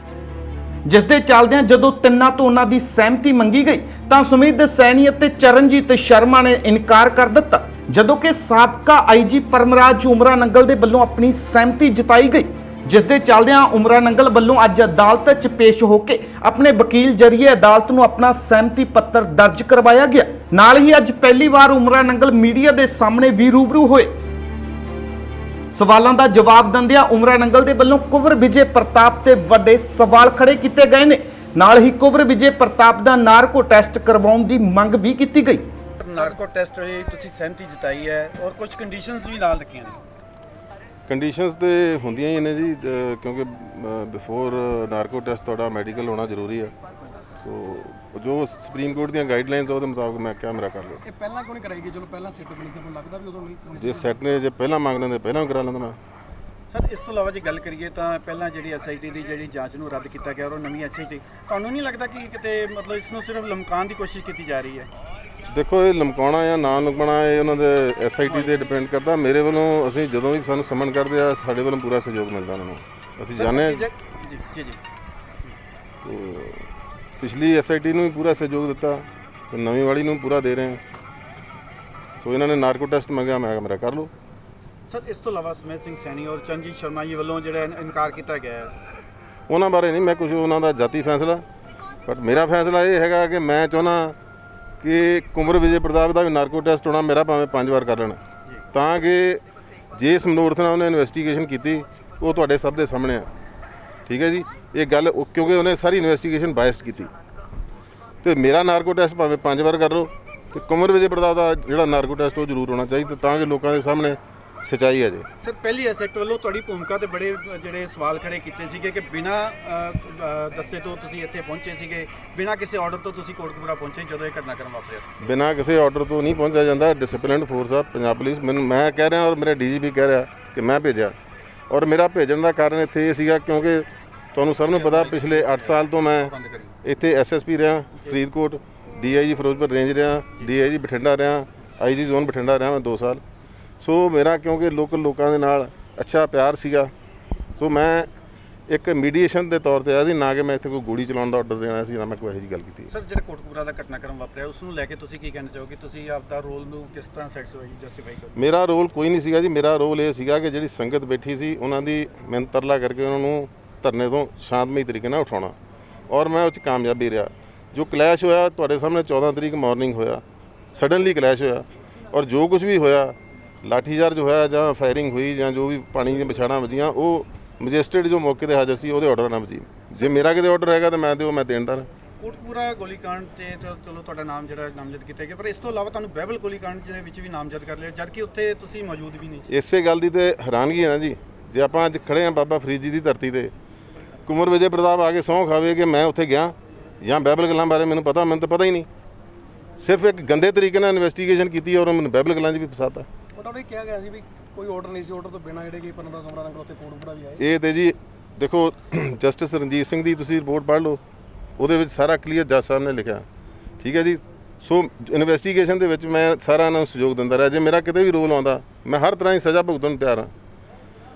ਜਿਸ ਦੇ ਚੱਲਦਿਆਂ ਜਦੋਂ ਤਿੰਨਾਂ ਤੋਂ ਉਹਨਾਂ ਦੀ ਸਹਿਮਤੀ ਮੰਗੀ ਗਈ ਤਾਂ ਸੁਮੇਤ ਸੈਣੀ ਅਤੇ ਚਰਨਜੀਤ ਸ਼ਰਮਾ ਨੇ ਇਨਕਾਰ ਕਰ ਦਿੱਤਾ, ਜਦੋਂ ਕਿ ਸਾਬਕਾ ਆਈਜੀ ਪਰਮਰਾਜ ਉਮਰਾ ਨੰਗਲ ਦੇ ਵੱਲੋਂ ਆਪਣੀ ਸਹਿਮਤੀ ਜਤਾਈ ਗਈ, ਜਿਸ ਦੇ ਚੱਲਦਿਆਂ ਉਮਰਾ ਨੰਗਲ ਵੱਲੋਂ ਅੱਜ ਅਦਾਲਤ 'ਚ ਪੇਸ਼ ਹੋ ਕੇ ਆਪਣੇ ਵਕੀਲ ਜਰੀਏ ਅਦਾਲਤ ਨੂੰ ਆਪਣਾ ਸਹਿਮਤੀ ਪੱਤਰ ਦਰਜ ਕਰਵਾਇਆ ਗਿਆ। ਨਾਲ ਹੀ ਅੱਜ ਪਹਿਲੀ ਵਾਰ ਉਮਰਾ ਨੰਗਲ ਮੀਡੀਆ ਦੇ ਸਾਹਮਣੇ ਵੀ ਰੂਬਰੂ ਹੋਏ। ਸਵਾਲਾਂ ਦਾ ਜਵਾਬ ਦਿੰਦਿਆਂ ਉਮਰਾ ਨੰਗਲ ਦੇ ਵੱਲੋਂ ਕੁੰਵਰ ਵਿਜੇ ਪ੍ਰਤਾਪ ਤੇ ਵੱਡੇ ਸਵਾਲ ਖੜੇ ਕੀਤੇ ਗਏ ਨੇ। ਨਾਲ ਹੀ ਕੁੰਵਰ ਵਿਜੇ ਪ੍ਰਤਾਪ ਦਾ ਨਾਰਕੋ ਟੈਸਟ ਕਰਵਾਉਣ ਦੀ ਮੰਗ ਵੀ ਕੀਤੀ ਗਈ। ਨਾਰਕੋ ਟੈਸਟ ਲਈ ਤੁਸੀਂ ਸਹਿਮਤੀ ਜਤਾਈ ਹੈ ਔਰ ਕੁਝ ਕੰਡੀਸ਼ਨਸ ਵੀ ਨਾਲ ਰੱਖੀਆਂ ਨੇ। ਕੰਡੀਸ਼ਨਸ ਤੇ ਹੁੰਦੀਆਂ ਹੀ ਨੇ ਜੀ, ਕਿਉਂਕਿ ਬਿਫੋਰ ਨਾਰਕੋ ਟੈਸਟ ਤੁਹਾਡਾ ਮੈਡੀਕਲ ਹੋਣਾ ਜ਼ਰੂਰੀ ਹੈ। ਸੋ ਜੋ ਸੁਪਰੀਮ ਕੋਰਟ ਦੀਆਂ ਗਾਈਡਲਾਈਨਸ ਉਹਦੇ ਮੁਤਾਬਕ ਮੈਂ ਕਿਹਾ ਮੇਰਾ ਕਰ ਲਓ। ਇਹ ਪਹਿਲਾਂ ਕਿਉਂ ਨਹੀਂ ਕਰਾਈ ਗਈ? ਚਲੋ ਪਹਿਲਾਂ ਸੈੱਟ ਬਣੀ ਸੀ, ਮੈਨੂੰ ਲੱਗਦਾ ਵੀ ਉਦੋਂ ਨਹੀਂ। ਜੇ ਸੈੱਟ ਨੇ ਜੇ ਪਹਿਲਾਂ ਮੰਗ ਲੈਂਦੇ ਪਹਿਲਾਂ ਕਰਾ ਲੈਂਦਾ ਮੈਂ। ਸਰ ਇਸ ਤੋਂ ਇਲਾਵਾ ਜੇ ਗੱਲ ਕਰੀਏ ਤਾਂ ਪਹਿਲਾਂ ਜਿਹੜੀ ਐਸਆਈਟੀ ਦੀ ਜਿਹੜੀ ਜਾਂਚ ਨੂੰ ਰੱਦ ਕੀਤਾ ਗਿਆ ਔਰ ਨਵੀਂ ਐਸਆਈਟੀ, ਤੁਹਾਨੂੰ ਨਹੀਂ ਲੱਗਦਾ ਕਿ ਕਿਤੇ ਮਤਲਬ ਇਸ ਨੂੰ ਸਿਰਫ ਲਮਕਾਉਣ ਦੀ ਕੋਸ਼ਿਸ਼ ਕੀਤੀ ਜਾ ਰਹੀ ਹੈ? ਦੇਖੋ ਇਹ ਲਮਕਾਉਣਾ ਜਾਂ ਨਾ ਲਮਕਾਉਣਾ ਇਹ ਉਹਨਾਂ ਦੇ ਐਸਆਈਟੀ ਤੇ ਡਿਪੈਂਡ ਕਰਦਾ। ਮੇਰੇ ਵੱਲੋਂ ਅਸੀਂ ਜਦੋਂ ਵੀ ਸਾਨੂੰ ਸਮਨ ਕਰਦੇ ਆ ਸਾਡੇ ਵੱਲੋਂ ਪੂਰਾ ਸਹਿਯੋਗ ਮਿਲਦਾ ਉਹਨਾਂ ਨੂੰ। ਅਸੀਂ ਜਾਣਦੇ ਹਾਂ ਜੀ ਤੋ ਪਿਛਲੀ ਐਸਆਈਟੀ ਨੂੰ ਵੀ ਪੂਰਾ ਸਹਿਯੋਗ ਦਿੱਤਾ ਤੇ ਨਵੀਂ ਵਾਲੀ ਨੂੰ ਪੂਰਾ ਦੇ ਰਹੇ ਹਾਂ। ਸੋ ਇਹਨਾਂ ਨੇ ਨਾਰਕੋ ਟੈਸਟ ਮੰਗਿਆ, ਮੈਂ ਮੇਰਾ ਕਰ ਲਓ। ਸਰ ਇਸ ਤੋਂ ਇਲਾਵਾ ਸੁਮੇਤ ਸਿੰਘ ਸੈਣੀ ਔਰ ਚਰਨਜੀਤ ਸ਼ਰਮਾ ਜੀ ਵੱਲੋਂ ਜਿਹੜਾ ਇਨਕਾਰ ਕੀਤਾ ਗਿਆ ਹੈ, ਉਹਨਾਂ ਬਾਰੇ ਨਹੀਂ ਮੈਂ ਕੁਝ, ਉਹਨਾਂ ਦਾ ਜਾਤੀ ਫੈਸਲਾ, ਬਟ ਮੇਰਾ ਫੈਸਲਾ ਇਹ ਹੈਗਾ ਕਿ ਮੈਂ ਚਾਹੁੰਦਾ ਕਿ ਕੁੰਵਰ ਵਿਜੇ ਪ੍ਰਤਾਪ ਦਾ ਵੀ ਨਾਰਕੋ ਟੈਸਟ ਹੋਣਾ, ਮੇਰਾ ਭਾਵੇਂ 5 ਵਾਰ ਕਰ ਲੈਣ, ਤਾਂ ਕਿ ਜੇ ਇਸ ਮਨੋਰਥ ਨਾਲ ਉਹਨੇ ਇਨਵੈਸਟੀਗੇਸ਼ਨ ਕੀਤੀ ਉਹ ਤੁਹਾਡੇ ਸਭ ਦੇ ਸਾਹਮਣੇ ਆ। ਠੀਕ ਹੈ ਜੀ, ਇਹ ਗੱਲ ਕਿਉਂਕਿ ਉਹਨੇ ਸਾਰੀ ਇਨਵੈਸਟੀਗੇਸ਼ਨ ਬਾਇਸਡ ਕੀਤੀ ਤੇ ਮੇਰਾ ਨਾਰਕੋ ਟੈਸਟ ਭਾਵੇਂ 5 ਵਾਰ ਕਰ ਲਓ ਤੇ ਕੁੰਵਰ ਵਿਜੇ ਪ੍ਰਤਾਪ ਦਾ ਜਿਹੜਾ ਨਾਰਕੋ ਟੈਸਟ ਉਹ ਜ਼ਰੂਰ ਹੋਣਾ ਚਾਹੀਦਾ ਤਾਂ ਕਿ ਲੋਕਾਂ ਦੇ ਸਾਹਮਣੇ ਸੱਚਾਈ ਹੈ ਜੀ। ਸਰ ਪਹਿਲੀ ਐਸਐਕਟ ਵੱਲੋਂ ਤੁਹਾਡੀ ਭੂਮਿਕਾ ਤੇ ਬੜੇ ਜਿਹੜੇ ਸਵਾਲ ਖੜੇ ਕੀਤੇ ਸੀਗੇ ਕਿ ਬਿਨਾਂ ਦੱਸੇ ਤੋਂ ਤੁਸੀਂ ਇੱਥੇ ਪਹੁੰਚੇ ਸੀਗੇ, ਬਿਨਾਂ ਕਿਸੇ ਆਰਡਰ ਤੋਂ ਤੁਸੀਂ ਕੋਟਕਪੂਰਾ ਪਹੁੰਚੇ ਜਦੋਂ ਇਹ ਘਟਨਾਕ੍ਰਮ ਵਾਪਰਿਆ ਸੀ। ਬਿਨਾਂ ਕਿਸੇ ਆਰਡਰ ਤੋਂ ਨਹੀਂ ਪਹੁੰਚਿਆ ਜਾਂਦਾ। ਡਿਸਪਲਿਨਡ ਫੋਰਸ ਆ ਪੰਜਾਬ ਪੁਲਿਸ। ਮੈਂ ਕਹਿ ਰਿਹਾ ਔਰ ਮੇਰੇ ਡੀਜੀਪੀ ਕਹਿ ਰਿਹਾ ਕਿ ਮੈਂ ਭੇਜਿਆ, ਔਰ ਮੇਰਾ ਭੇਜਣ ਦਾ ਕਾਰਨ ਇੱਥੇ ਇਹ ਸੀਗਾ ਕਿਉਂਕਿ ਤੁਹਾਨੂੰ ਸਭ ਨੂੰ ਪਤਾ ਪਿਛਲੇ 8 ਸਾਲ ਤੋਂ ਮੈਂ ਇੱਥੇ ਐਸਐਸਪੀ ਰਿਹਾ ਫਰੀਦਕੋਟ, ਡੀਆਈਜੀ ਫਿਰੋਜ਼ਪੁਰ ਰੇਂਜ ਰਿਹਾ, ਡੀਆਈਜੀ ਬਠਿੰਡਾ ਰਿਹਾ, ਆਈਜੀ ਜ਼ੋਨ ਬਠਿੰਡਾ ਰਿਹਾ ਮੈਂ 2 ਸਾਲ। ਸੋ ਮੇਰਾ ਕਿਉਂਕਿ ਲੋਕਾਂ ਦੇ ਨਾਲ ਅੱਛਾ ਪਿਆਰ ਸੀਗਾ, ਸੋ ਮੈਂ ਇੱਕ ਮੀਡੀਏਸ਼ਨ ਦੇ ਤੌਰ ਤੇ ਆਇਆ ਸੀ, ਨਾ ਕਿ ਮੈਂ ਇੱਥੇ ਕੋਈ ਗੋਲੀ ਚਲਾਉਣ ਦਾ ਆਰਡਰ ਦੇਣਾ ਸੀ, ਨਾ ਮੈਂ ਕੋਈ ਇਹੋ ਜਿਹੀ ਗੱਲ ਕੀਤੀ। ਸਰ ਜਿਹੜਾ ਕੋਟਕਪੂਰਾ ਦਾ ਘਟਨਾਕ੍ਰਮ ਵਾਪਰਿਆ ਉਸ ਨੂੰ ਲੈ ਕੇ ਤੁਸੀਂ ਕੀ ਕਹਿਣਾ ਚਾਹੋਗੇ? ਤੁਸੀਂ ਆਪਦਾ ਰੋਲ ਨੂੰ ਕਿਸ ਤਰ੍ਹਾਂ ਜਸਟੀਫਾਈ ਕਰੋ? ਮੇਰਾ ਰੋਲ ਕੋਈ ਨਹੀਂ ਸੀਗਾ ਜੀ। ਮੇਰਾ ਰੋਲ ਇਹ ਸੀਗਾ ਕਿ ਜਿਹੜੀ ਸੰਗਤ ਬੈਠੀ ਸੀ ਉਹਨਾਂ ਦੀ ਮਿਹਨਤ ਤਰਲਾ ਕਰਕੇ ਉਹਨਾਂ ਨੂੰ ਧਰਨੇ ਤੋਂ ਸ਼ਾਂਤਮਈ ਤਰੀਕੇ ਨਾਲ ਉਠਾਉਣਾ, ਔਰ ਮੈਂ ਉਹ 'ਚ ਕਾਮਯਾਬੀ ਰਿਹਾ। ਜੋ ਕਲੈਸ਼ ਹੋਇਆ ਤੁਹਾਡੇ ਸਾਹਮਣੇ 14 ਤਰੀਕ ਮਾਰਨਿੰਗ ਹੋਇਆ, ਸਡਨਲੀ ਕਲੈਸ਼ ਹੋਇਆ, ਔਰ ਜੋ ਕੁਝ ਵੀ ਹੋਇਆ, ਲਾਠੀਚਾਰਜ ਹੋਇਆ ਜਾਂ ਫਾਇਰਿੰਗ ਹੋਈ ਜਾਂ ਜੋ ਵੀ ਪਾਣੀ ਦੀਆਂ ਵਿਛਾੜਾਂ ਵੱਜੀਆਂ, ਉਹ ਮੈਜਿਸਟਰੇਟ ਜੋ ਮੌਕੇ ਤੇ ਹਾਜ਼ਰ ਸੀ ਉਹਦੇ ਆਰਡਰ ਨਾਲ ਵਜੀ। ਜੇ ਮੇਰਾ ਕਿਤੇ ਆਰਡਰ ਹੈਗਾ ਤਾਂ ਮੈਂ ਤੇ ਉਹ ਮੈਂ ਦੇਣਦਾਰ। ਕੋਟਕਪੂਰਾ ਗੋਲੀकांड ਤੇ ਤਾਂ ਚਲੋ ਤੁਹਾਡਾ ਨਾਮ ਜਿਹੜਾ ਨਾਮਜ਼ਦ ਕੀਤਾ ਗਿਆ, ਪਰ ਇਸ ਤੋਂ ਇਲਾਵਾ ਤੁਹਾਨੂੰ ਬਹਿਬਲ ਗੋਲੀकांड ਦੇ ਵਿੱਚ ਵੀ ਨਾਮਜ਼ਦ ਕਰ ਲਿਆ, ਜਦ ਕਿ ਉੱਥੇ ਤੁਸੀਂ ਮੌਜੂਦ ਵੀ ਨਹੀਂ ਸੀ। ਇਸੇ ਗੱਲ ਦੀ ਤੇ ਹੈਰਾਨਗੀ ਹੈ ਨਾ ਜੀ। ਜੇ ਆਪਾਂ ਅੱਜ ਖੜੇ ਹਾਂ ਬਾਬਾ ਫਰੀਦ ਜੀ ਦੀ ਧਰਤੀ ਤੇ, ਕੁੰਵਰ ਵਿਜੇ ਪ੍ਰਤਾਪ ਆ ਕੇ ਸਹੁੰ ਖਾਵੇ ਕਿ ਮੈਂ ਉੱਥੇ ਗਿਆ ਜਾਂ ਬਾਈਬਲ ਗੱਲਾਂ ਬਾਰੇ ਮੈਨੂੰ ਪਤਾ ਹੀ ਨਹੀਂ। ਸਿਰਫ ਇੱਕ ਗੰਦੇ ਤਰੀਕੇ ਨਾਲ ਇਨਵੈਸਟੀਗੇਸ਼ਨ ਕੀਤੀ ਔਰ ਮੈਨੂੰ ਬਾਈਬਲ ਗੱਲਾਂ 'ਚ ਵੀ ਫਸਾਤਾ। ਉਹਨਾਂ ਨੇ ਕਿਹਾ ਗਿਆ ਸੀ ਵੀ ਕੋਈ ਆਰਡਰ ਨਹੀਂ ਸੀ, ਆਰਡਰ ਤੋਂ ਬਿਨਾਂ ਜਿਹੜੇ ਕਿ ਪਨਦਾ ਸਮਰਾ ਨਗਰ ਉੱਥੇ ਕੋਟਕਪੂਰਾ ਵੀ ਆਏ। ਇਹ ਤੇ ਜੀ ਦੇਖੋ, ਜਸਟਿਸ ਰਣਜੀਤ ਸਿੰਘ ਦੀ ਤੁਸੀਂ ਰਿਪੋਰਟ ਪੜ੍ਹ ਲਓ, ਉਹਦੇ ਵਿੱਚ ਸਾਰਾ ਕਲੀਅਰ ਜੱਜ ਸਾਹਿਬ ਨੇ ਲਿਖਿਆ। ਠੀਕ ਹੈ ਜੀ। ਸੋ ਇਨਵੈਸਟੀਗੇਸ਼ਨ ਦੇ ਵਿੱਚ ਮੈਂ ਸਾਰਾ ਇਹਨਾਂ ਨੂੰ ਸਹਿਯੋਗ ਦਿੰਦਾ ਰਿਹਾ। ਜੇ ਮੇਰਾ ਕਿਤੇ ਵੀ ਰੋਲ ਆਉਂਦਾ, ਮੈਂ ਹਰ ਤਰ੍ਹਾਂ ਦੀ ਸਜ਼ਾ ਭੁਗਤਣ ਨੂੰ ਤਿਆਰ ਹਾਂ।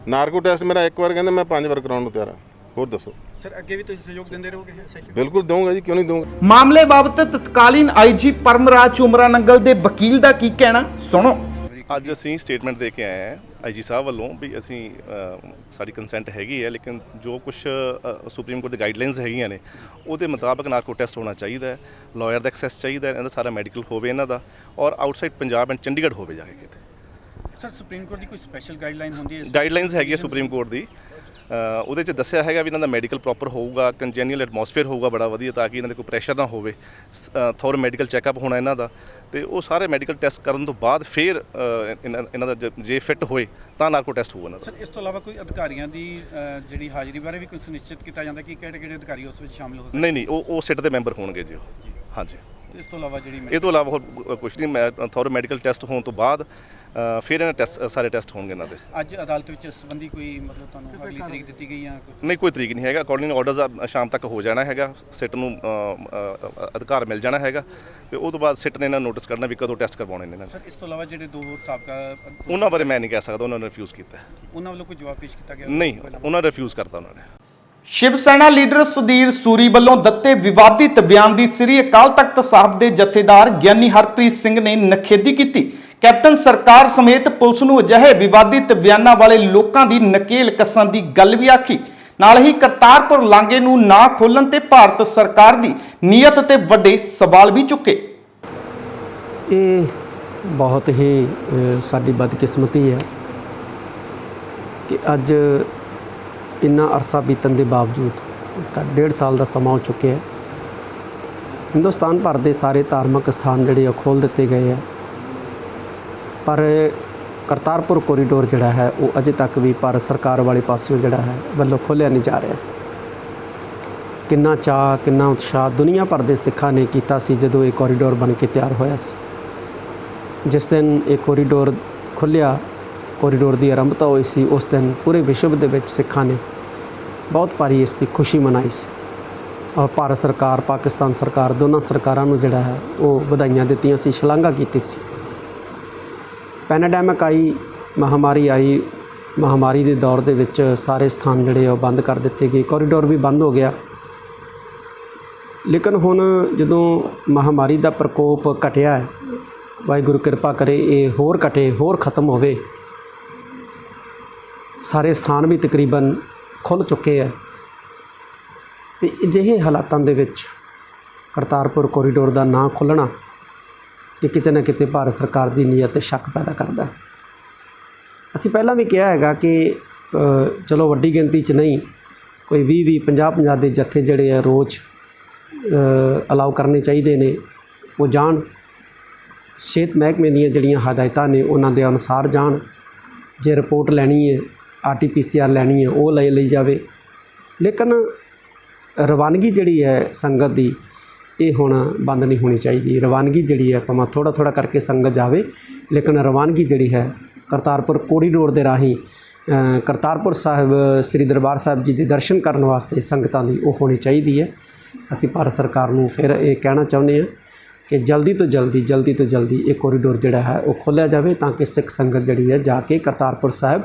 ਨਾਰਕੋ ਟੈਸਟ ਮੇਰਾ ਇੱਕ ਵਾਰ ਕਹਿੰਦਾ, ਮੈਂ 5 ਵਾਰ ਕਰਾਉਣ ਨੂੰ ਤਿਆਰ ਹਾਂ। ਹੋਰ ਦੱਸੋ ਸਰ, ਅੱਗੇ ਵੀ ਤੁਸੀਂ ਸਹਿਯੋਗ ਦਿੰਦੇ ਰਹੋਗੇ? ਬਿਲਕੁਲ ਦਊਂਗਾ ਜੀ, ਕਿਉਂ ਨਹੀਂ ਦਊਂਗਾ। ਮਾਮਲੇ ਬਾਬਤ ਤਤਕਾਲੀਨ ਆਈਜੀ ਪਰਮਰਾਜ ਉਮਰਾ ਨੰਗਲ ਦੇ ਵਕੀਲ ਦਾ ਕੀ ਕਹਿਣਾ, ਸੁਣੋ। ਅੱਜ ਅਸੀਂ ਸਟੇਟਮੈਂਟ ਦੇ ਕੇ ਆਏ ਹਾਂ ਆਈਜੀ ਸਾਹਿਬ ਵੱਲੋਂ ਵੀ ਅਸੀਂ ਸਾਡੀ ਕੰਸੈਂਟ ਹੈਗੀ ਹੈ, ਲੇਕਿਨ ਜੋ ਕੁਝ ਸੁਪਰੀਮ ਕੋਰਟ ਦੀ ਗਾਈਡਲਾਈਨਸ ਹੈਗੀਆਂ ਨੇ ਉਹਦੇ ਮੁਤਾਬਕ ਨਾਰਕੋ ਟੈਸਟ ਹੋਣਾ ਚਾਹੀਦਾ ਹੈ, ਲਾਇਰ ਦਾ ਐਕਸੈਸ ਚਾਹੀਦਾ, ਇਹਨਾਂ ਦਾ ਸਾਰਾ ਮੈਡੀਕਲ ਹੋਵੇ ਇਹਨਾਂ ਦਾ, ਔਰ ਆਊਟਸਾਈਡ ਪੰਜਾਬ ਐਂਡ ਚੰਡੀਗੜ੍ਹ ਹੋਵੇ ਜਾ ਕੇ ਕਿਤੇ। ਸਰ, ਸੁਪਰੀਮ ਕੋਰਟ ਦੀ ਕੋਈ ਸਪੈਸ਼ਲ ਗਾਈਡਲਾਈਨ ਹੁੰਦੀ ਹੈ? ਗਾਈਡਲਾਈਨਸ ਹੈਗੀ ਹੈ ਸੁਪਰੀਮ ਕੋਰਟ ਦੀ, ਉਹਦੇ 'ਚ ਦੱਸਿਆ ਹੈਗਾ ਵੀ ਇਹਨਾਂ ਦਾ ਮੈਡੀਕਲ ਪ੍ਰੋਪਰ ਹੋਊਗਾ, ਕੰਜੈਨੀਅਲ ਐਟਮੋਸਫੇਅਰ ਹੋਊਗਾ ਬੜਾ ਵਧੀਆ, ਤਾਂ ਕਿ ਇਹਨਾਂ ਦੇ ਕੋਈ ਪ੍ਰੈਸ਼ਰ ਨਾ ਹੋਵੇ, ਥੋਰ ਮੈਡੀਕਲ ਚੈੱਕਅਪ ਹੋਣਾ ਇਹਨਾਂ ਦਾ, ਤੇ ਉਹ ਸਾਰੇ ਮੈਡੀਕਲ ਟੈਸਟ ਕਰਨ ਤੋਂ ਬਾਅਦ ਫਿਰ ਇਹਨਾਂ ਦਾ ਜੇ ਫਿੱਟ ਹੋਏ ਤਾਂ ਨਾਰਕੋ ਟੈਸਟ ਹੋਊਗਾ ਇਹਨਾਂ ਦਾ। ਸਰ, ਇਸ ਤੋਂ ਇਲਾਵਾ ਕੋਈ ਅਧਿਕਾਰੀਆਂ ਦੀ ਜਿਹੜੀ ਹਾਜ਼ਰੀ ਬਾਰੇ ਵੀ ਕੁਝ ਸੁਨਿਸ਼ਚਿਤ ਕੀਤਾ ਜਾਂਦਾ ਕਿ ਕਿਹੜੇ ਅਧਿਕਾਰੀ ਉਸ ਵਿੱਚ ਸ਼ਾਮਿਲ ਹੋ ਸਕਦੇ? ਨਹੀਂ, ਉਹ ਸਿੱਟ ਦੇ ਮੈਂਬਰ ਹੋਣਗੇ ਜੀ ਉਹ। ਹਾਂਜੀ। ਇਸ ਤੋਂ ਇਲਾਵਾ ਇਹ ਤੋਂ ਇਲਾਵਾ ਹੋਰ ਕੁਝ ਨਹੀਂ। ਮੈਂ ਥੋਰ ਮੈਡੀਕਲ ਟੈਸਟ ਹੋਣ ਤੋਂ ਬਾਅਦ ਫਿਰ ਇਹਨਾਂ ਸਾਰੇ ਟੈਸਟ ਹੋਣਗੇ ਇਹਨਾਂ ਦੇ। ਅੱਜ ਅਦਾਲਤ ਵਿੱਚ ਇਸ ਸੰਬੰਧੀ ਕੋਈ ਮਤਲਬ ਤੁਹਾਨੂੰ ਅਗਲੀ ਤਰੀਕ ਦਿੱਤੀ ਗਈ ਜਾਂ ਨਹੀਂ, ਕੋਈ ਤਰੀਕ ਨਹੀਂ ਹੈਗਾ। ਅਕੋਰਡਿੰਗ ਆਰਡਰਸ ਸ਼ਾਮ ਤੱਕ ਹੋ ਜਾਣਾ ਹੈਗਾ, ਸਿੱਟ ਨੂੰ ਅਧਿਕਾਰ ਮਿਲ ਜਾਣਾ ਹੈਗਾ, ਤੇ ਉਹ ਤੋਂ ਬਾਅਦ ਸਿੱਟ ਨੇ ਇਹਨਾਂ ਨੂੰ ਨੋਟਿਸ ਕਰਨਾ ਵੀ ਕਦੋਂ ਟੈਸਟ ਕਰਵਾਉਣੇ ਨੇ ਇਹਨਾਂ ਨੇ। ਸਰ, ਇਸ ਤੋਂ ਇਲਾਵਾ ਜਿਹੜੇ ਦੋ ਹੋਰ ਸਾਬਕਾ, ਉਹਨਾਂ ਬਾਰੇ ਮੈਂ ਨਹੀਂ ਕਹਿ ਸਕਦਾ, ਉਹਨਾਂ ਨੇ ਰਿਫਿਊਜ਼ ਕੀਤਾ। ਉਹਨਾਂ ਵੱਲੋਂ ਕੋਈ ਜਵਾਬ ਪੇਸ਼ ਕੀਤਾ ਗਿਆ? ਨਹੀਂ, ਉਹਨਾਂ ਨੇ ਰਿਫਿਊਜ਼ ਕਰਤਾ ਉਹਨਾਂ ਨੇ। ਸ਼ਿਵ ਸੈਨਾ ਲੀਡਰ ਸੁਧੀਰ ਸੂਰੀ ਵੱਲੋਂ ਦਿੱਤੇ ਵਿਵਾਦਿਤ ਬਿਆਨ ਦੀ ਸ੍ਰੀ ਅਕਾਲ ਤਖਤ ਸਾਹਿਬ ਦੇ ਜਥੇਦਾਰ ਗਿਆਨੀ ਹਰਪ੍ਰੀਤ ਸਿੰਘ ਨੇ ਨਿਖੇਧੀ ਕੀਤੀ। ਕੈਪਟਨ ਸਰਕਾਰ ਸਮੇਤ ਪੁਲਿਸ ਨੂੰ ਅਜਿਹੇ ਵਿਵਾਦਿਤ ਬਿਆਨਾਂ ਵਾਲੇ ਲੋਕਾਂ ਦੀ ਨਕੇਲ ਕੱਸਣ ਦੀ ਗੱਲ ਵੀ ਆਖੀ। ਨਾਲ ਹੀ ਕਰਤਾਰਪੁਰ ਲਾਂਘੇ ਨੂੰ ਨਾ ਖੋਲ੍ਹਣ ਤੇ ਭਾਰਤ ਸਰਕਾਰ ਦੀ ਨੀਅਤ ਤੇ ਵੱਡੇ ਸਵਾਲ ਵੀ ਚੁੱਕੇ। ਇਹ ਬਹੁਤ ਹੀ ਸਾਡੀ ਬਦਕਿਸਮਤੀ ਹੈ ਕਿ ਅੱਜ ਇੰਨਾ ਅਰਸਾ ਬੀਤਣ ਦੇ ਬਾਵਜੂਦ 1.5 ਸਾਲ ਦਾ ਸਮਾਂ ਹੋ ਚੁੱਕਿਆ ਹੈ, ਹਿੰਦੁਸਤਾਨ ਭਰ ਦੇ ਸਾਰੇ ਧਾਰਮਿਕ ਸਥਾਨ ਜਿਹੜੇ ਖੋਲ੍ਹ ਦਿੱਤੇ ਗਏ ਹੈ, ਪਰ ਕਰਤਾਰਪੁਰ ਕੋਰੀਡੋਰ ਜਿਹੜਾ ਹੈ ਉਹ ਅਜੇ ਤੱਕ ਵੀ ਭਾਰਤ ਸਰਕਾਰ ਵਾਲੇ ਪਾਸਿਓਂ ਜਿਹੜਾ ਹੈ ਵੱਲੋਂ ਖੋਲ੍ਹਿਆ ਨਹੀਂ ਜਾ ਰਿਹਾ। ਕਿੰਨਾ ਚਾਅ, ਕਿੰਨਾ ਉਤਸ਼ਾਹ ਦੁਨੀਆ ਭਰ ਦੇ ਸਿੱਖਾਂ ਨੇ ਕੀਤਾ ਸੀ ਜਦੋਂ ਇਹ ਕੋਰੀਡੋਰ ਬਣ ਕੇ ਤਿਆਰ ਹੋਇਆ ਸੀ। ਜਿਸ ਦਿਨ ਇਹ ਕੋਰੀਡੋਰ ਖੁੱਲ੍ਹਿਆ, ਕੋਰੀਡੋਰ ਦੀ ਆਰੰਭਤਾ ਹੋਈ ਸੀ, ਉਸ ਦਿਨ ਪੂਰੇ ਵਿਸ਼ਵ ਦੇ ਵਿੱਚ ਸਿੱਖਾਂ ਨੇ ਬਹੁਤ ਭਾਰੀ ਇਸ ਦੀ ਖੁਸ਼ੀ ਮਨਾਈ ਸੀ, ਔਰ ਭਾਰਤ ਸਰਕਾਰ, ਪਾਕਿਸਤਾਨ ਸਰਕਾਰ, ਦੋਨਾਂ ਸਰਕਾਰਾਂ ਨੂੰ ਜਿਹੜਾ ਹੈ ਉਹ ਵਧਾਈਆਂ ਦਿੱਤੀਆਂ ਸੀ, ਸ਼ਲਾਘਾ ਕੀਤੀ ਸੀ। ਪੈਂਡੈਮਿਕ ਆਈ, ਮਹਾਮਾਰੀ ਆਈ, ਮਹਾਮਾਰੀ ਦੇ ਦੌਰ ਦੇ ਵਿੱਚ ਸਾਰੇ ਸਥਾਨ ਜਿਹੜੇ ਉਹ ਬੰਦ ਕਰ ਦਿੱਤੇ ਗਏ, ਕੋਰੀਡੋਰ ਵੀ ਬੰਦ ਹੋ ਗਿਆ। ਲੇਕਿਨ ਹੁਣ ਜਦੋਂ ਮਹਾਮਾਰੀ ਦਾ ਪ੍ਰਕੋਪ ਘਟਿਆ ਹੈ, ਵਾਹਿਗੁਰੂ ਕਿਰਪਾ ਕਰੇ ਇਹ ਹੋਰ ਘਟੇ, ਹੋਰ ਖਤਮ ਹੋਵੇ, ਸਾਰੇ ਸਥਾਨ ਵੀ ਤਕਰੀਬਨ ਖੁੱਲ੍ਹ ਚੁੱਕੇ ਹੈ, ਤੇ ਅਜਿਹੇ ਹਾਲਾਤਾਂ ਦੇ ਵਿੱਚ ਕਰਤਾਰਪੁਰ ਕੋਰੀਡੋਰ ਦਾ ਨਾ ਖੁੱਲ੍ਹਣਾ ਇਹ ਕਿਤੇ ਨਾ ਕਿਤੇ ਭਾਰਤ ਸਰਕਾਰ ਦੀ ਨੀਅਤ 'ਤੇ ਸ਼ੱਕ ਪੈਦਾ ਕਰਦਾ। ਅਸੀਂ ਪਹਿਲਾਂ ਵੀ ਕਿਹਾ ਹੈਗਾ ਕਿ ਚਲੋ ਵੱਡੀ ਗਿਣਤੀ 'ਚ ਨਹੀਂ, ਕੋਈ 20-20, 50-50 ਦੇ ਜੱਥੇ ਜਿਹੜੇ ਆ ਰੋਜ਼ ਅਲਾਉ ਕਰਨੇ ਚਾਹੀਦੇ ਨੇ, ਉਹ ਜਾਣ, ਸਿਹਤ ਮਹਿਕਮੇ ਦੀਆਂ ਜਿਹੜੀਆਂ ਹਦਾਇਤਾਂ ਨੇ ਉਹਨਾਂ ਦੇ ਅਨੁਸਾਰ ਜਾਣ। ਜੇ ਰਿਪੋਰਟ ਲੈਣੀ ਹੈ, RT-PCR ਲੈਣੀ ਹੈ, ਉਹ ਲਈ ਜਾਵੇ। ਲੇਕਿਨ ਰਵਾਨਗੀ ਜਿਹੜੀ ਹੈ ਸੰਗਤ ਦੀ, ਇਹ ਹੁਣ ਬੰਦ ਨਹੀਂ ਹੋਣੀ ਚਾਹੀਦੀ। ਰਵਾਨਗੀ ਜਿਹੜੀ ਹੈ ਭਾਵੇਂ ਥੋੜ੍ਹਾ ਕਰਕੇ ਸੰਗਤ ਜਾਵੇ, ਲੇਕਿਨ ਰਵਾਨਗੀ ਜਿਹੜੀ ਹੈ ਕਰਤਾਰਪੁਰ ਕੋਰੀਡੋਰ ਦੇ ਰਾਹੀਂ ਕਰਤਾਰਪੁਰ ਸਾਹਿਬ ਸ੍ਰੀ ਦਰਬਾਰ ਸਾਹਿਬ ਜੀ ਦੇ ਦਰਸ਼ਨ ਕਰਨ ਵਾਸਤੇ ਸੰਗਤਾਂ ਦੀ ਉਹ ਹੋਣੀ ਚਾਹੀਦੀ ਹੈ। ਅਸੀਂ ਭਾਰਤ ਸਰਕਾਰ ਨੂੰ ਫਿਰ ਇਹ ਕਹਿਣਾ ਚਾਹੁੰਦੇ ਹਾਂ ਕਿ ਜਲਦੀ ਤੋਂ ਜਲਦੀ ਇਹ ਕੋਰੀਡੋਰ ਜਿਹੜਾ ਹੈ ਉਹ ਖੋਲ੍ਹਿਆ ਜਾਵੇ, ਤਾਂ ਕਿ ਸਿੱਖ ਸੰਗਤ ਜਿਹੜੀ ਹੈ ਜਾ ਕੇ ਕਰਤਾਰਪੁਰ ਸਾਹਿਬ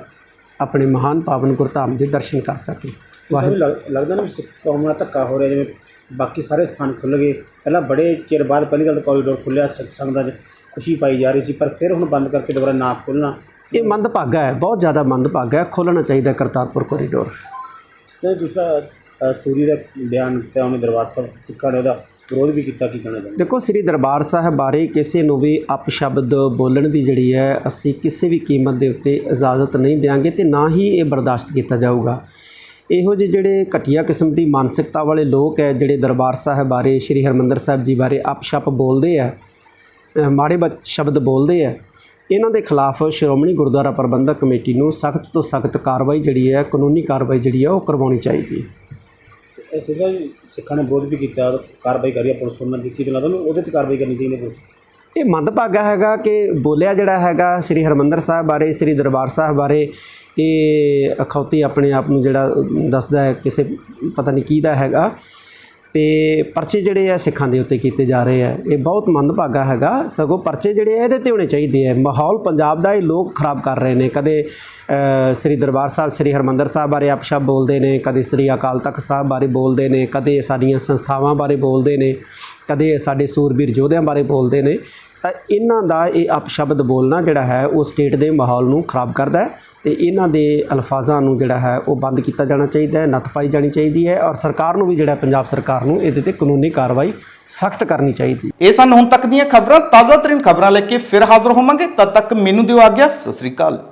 ਆਪਣੇ ਮਹਾਨ ਪਾਵਨ ਗੁਰਧਾਮ ਦੇ ਦਰਸ਼ਨ ਕਰ ਸਕੇ। ਵਾਹਿਗੁਰੂ। ਲੱਗਦਾ ਨਾ ਸਿੱਖ ਕੌਮ ਨਾਲ ਧੱਕਾ ਹੋ ਰਿਹਾ, ਜਿਵੇਂ ਬਾਕੀ ਸਾਰੇ ਸਥਾਨ ਖੁੱਲ੍ਹ ਗਏ, ਪਹਿਲਾਂ ਬੜੇ ਚਿਰ ਬਾਅਦ ਪਹਿਲੀ ਗੱਲ ਤਾਂ ਕੋਰੀਡੋਰ ਖੁੱਲ੍ਹਿਆ, ਸੰਗਤਾਂ 'ਚ ਖੁਸ਼ੀ ਪਾਈ ਜਾ ਰਹੀ ਸੀ, ਪਰ ਫਿਰ ਹੁਣ ਬੰਦ ਕਰਕੇ ਦੁਬਾਰਾ ਨਾ ਖੋਲ੍ਹਣਾ, ਇਹ ਮੰਦਭਾਗਾ ਹੈ, ਬਹੁਤ ਜ਼ਿਆਦਾ ਮੰਦਭਾਗਾ ਹੈ। ਖੋਲ੍ਹਣਾ ਚਾਹੀਦਾ ਕਰਤਾਰਪੁਰ ਕੋਰੀਡੋਰ। ਤੇ ਦੂਸਰਾ ਸੂਰੀ ਦਾ ਬਿਆਨ ਤੇ ਉਹਨੇ ਦਰਬਾਰ ਸਾਹਿਬ ਸਿੱਖਾਂ ਨੇ ਉਹਦਾ ਵਿਰੋਧ ਵੀ ਕੀਤਾ, ਕੀ ਕਹਿਣਾ ਚਾਹੁੰਦੇ? ਦੇਖੋ, ਸ੍ਰੀ ਦਰਬਾਰ ਸਾਹਿਬ ਬਾਰੇ ਕਿਸੇ ਨੂੰ ਵੀ ਅਪਸ਼ਬਦ ਬੋਲਣ ਦੀ ਜਿਹੜੀ ਹੈ, ਅਸੀਂ ਕਿਸੇ ਵੀ ਕੀਮਤ ਦੇ ਉੱਤੇ ਇਜਾਜ਼ਤ ਨਹੀਂ ਦਿਆਂਗੇ ਤੇ ਨਾ ਹੀ ਇਹ ਬਰਦਾਸ਼ਤ ਕੀਤਾ ਜਾਊਗਾ। ਇਹੋ ਜਿਹੇ ਜਿਹੜੇ ਘਟੀਆ ਕਿਸਮ ਦੀ ਮਾਨਸਿਕਤਾ ਵਾਲੇ ਲੋਕ ਹੈ, ਜਿਹੜੇ ਦਰਬਾਰ ਸਾਹਿਬ ਬਾਰੇ, ਸ੍ਰੀ ਹਰਿਮੰਦਰ ਸਾਹਿਬ ਜੀ ਬਾਰੇ ਅਪਸ਼ਪ ਬੋਲਦੇ ਆ, ਮਾੜੇ ਸ਼ਬਦ ਬੋਲਦੇ ਆ, ਇਹਨਾਂ ਦੇ ਖਿਲਾਫ ਸ਼੍ਰੋਮਣੀ ਗੁਰਦੁਆਰਾ ਪ੍ਰਬੰਧਕ ਕਮੇਟੀ ਨੂੰ ਸਖਤ ਤੋਂ ਸਖਤ ਕਾਰਵਾਈ ਜਿਹੜੀ ਹੈ, ਕਾਨੂੰਨੀ ਕਾਰਵਾਈ ਜਿਹੜੀ ਹੈ ਉਹ ਕਰਵਾਉਣੀ ਚਾਹੀਦੀ ਹੈ। ਸਿੱਧਾ ਸਿੱਖਾਂ ਨੇ ਵਿਰੋਧ ਵੀ ਕੀਤਾ, ਕਾਰਵਾਈ ਕਰੀ ਹੈ ਪੁਲਿਸ ਉਹਨਾਂ ਦੀ, ਕੀ ਲੱਗਦਾ ਉਹਨੂੰ ਉਹਦੇ 'ਤੇ ਕਾਰਵਾਈ ਕਰਨੀ ਚਾਹੀਦੀ ਪੁਲਿਸ? ਇਹ ਮੰਦਭਾਗਾ ਹੈਗਾ ਕਿ ਬੋਲਿਆ ਜਿਹੜਾ ਹੈਗਾ ਸ੍ਰੀ ਹਰਿਮੰਦਰ ਸਾਹਿਬ ਬਾਰੇ, ਸ੍ਰੀ ਦਰਬਾਰ ਸਾਹਿਬ ਬਾਰੇ, ਇਹ ਅਖੌਤੀ ਆਪਣੇ ਆਪ ਨੂੰ ਜਿਹੜਾ ਦੱਸਦਾ ਹੈ ਕਿਸੇ ਪਤਾ ਨਹੀਂ ਕਿਹਦਾ ਹੈਗਾ, ਤੇ ਪਰਚੇ ਜਿਹੜੇ ਆ ਸਿੱਖਾਂ ਦੇ ਉੱਤੇ ਕੀਤੇ ਜਾ ਰਹੇ ਆ, ਇਹ ਬਹੁਤ ਮੰਦਭਾਗਾ ਹੈਗਾ। ਸਗੋਂ ਪਰਚੇ ਜਿਹੜੇ ਆ ਇਹਦੇ 'ਤੇ ਹੋਣੇ ਚਾਹੀਦੇ ਆ। ਮਾਹੌਲ ਪੰਜਾਬ ਦਾ ਇਹ ਲੋਕ ਖਰਾਬ ਕਰ ਰਹੇ ਨੇ, ਕਦੇ ਸ੍ਰੀ ਦਰਬਾਰ ਸਾਹਿਬ, ਸ੍ਰੀ ਹਰਿਮੰਦਰ ਸਾਹਿਬ ਬਾਰੇ ਅਪਸ਼ਬਦ ਬੋਲਦੇ ਨੇ, ਕਦੇ ਸ੍ਰੀ ਅਕਾਲ ਤਖਤ ਸਾਹਿਬ ਬਾਰੇ ਬੋਲਦੇ ਨੇ, ਕਦੇ ਸਾਡੀਆਂ ਸੰਸਥਾਵਾਂ ਬਾਰੇ ਬੋਲਦੇ ਨੇ, ਕਦੇ ਸਾਡੇ ਸੂਰਬੀਰ ਯੋਧਿਆਂ ਬਾਰੇ ਬੋਲਦੇ ਨੇ। ਤਾਂ ਇਹਨਾਂ ਦਾ ਇਹ ਅਪਸ਼ਬਦ ਬੋਲਣਾ ਜਿਹੜਾ ਹੈ ਉਹ ਸਟੇਟ ਦੇ ਮਾਹੌਲ ਨੂੰ ਖਰਾਬ ਕਰਦਾ ਹੈ ਤੇ ਇਹਨਾਂ ਦੇ ਅਲਫਾਜ਼ਾਂ ਨੂੰ ਜਿਹੜਾ ਹੈ ਉਹ ਬੰਦ ਕੀਤਾ ਜਾਣਾ ਚਾਹੀਦਾ ਹੈ, ਨੱਥ ਪਾਈ ਜਾਣੀ ਚਾਹੀਦੀ ਹੈ ਔਰ ਸਰਕਾਰ ਨੂੰ ਵੀ ਜਿਹੜਾ ਪੰਜਾਬ ਸਰਕਾਰ ਨੂੰ ਇਹਦੇ ਤੇ ਕਾਨੂੰਨੀ ਕਾਰਵਾਈ ਸਖਤ ਕਰਨੀ ਚਾਹੀਦੀ। ਇਹ ਸਨ ਹੁਣ ਤੱਕ ਦੀਆਂ ਖਬਰਾਂ। ਤਾਜ਼ਾ ਤਰੀਨ ਖਬਰਾਂ ਲੈ ਕੇ ਫਿਰ ਹਾਜ਼ਰ ਹੋਵਾਂਗੇ। ਤਦ ਤੱਕ ਮੈਨੂੰ ਦਿਓ ਆਗਿਆ। ਸਤਿ ਸ੍ਰੀ ਅਕਾਲ।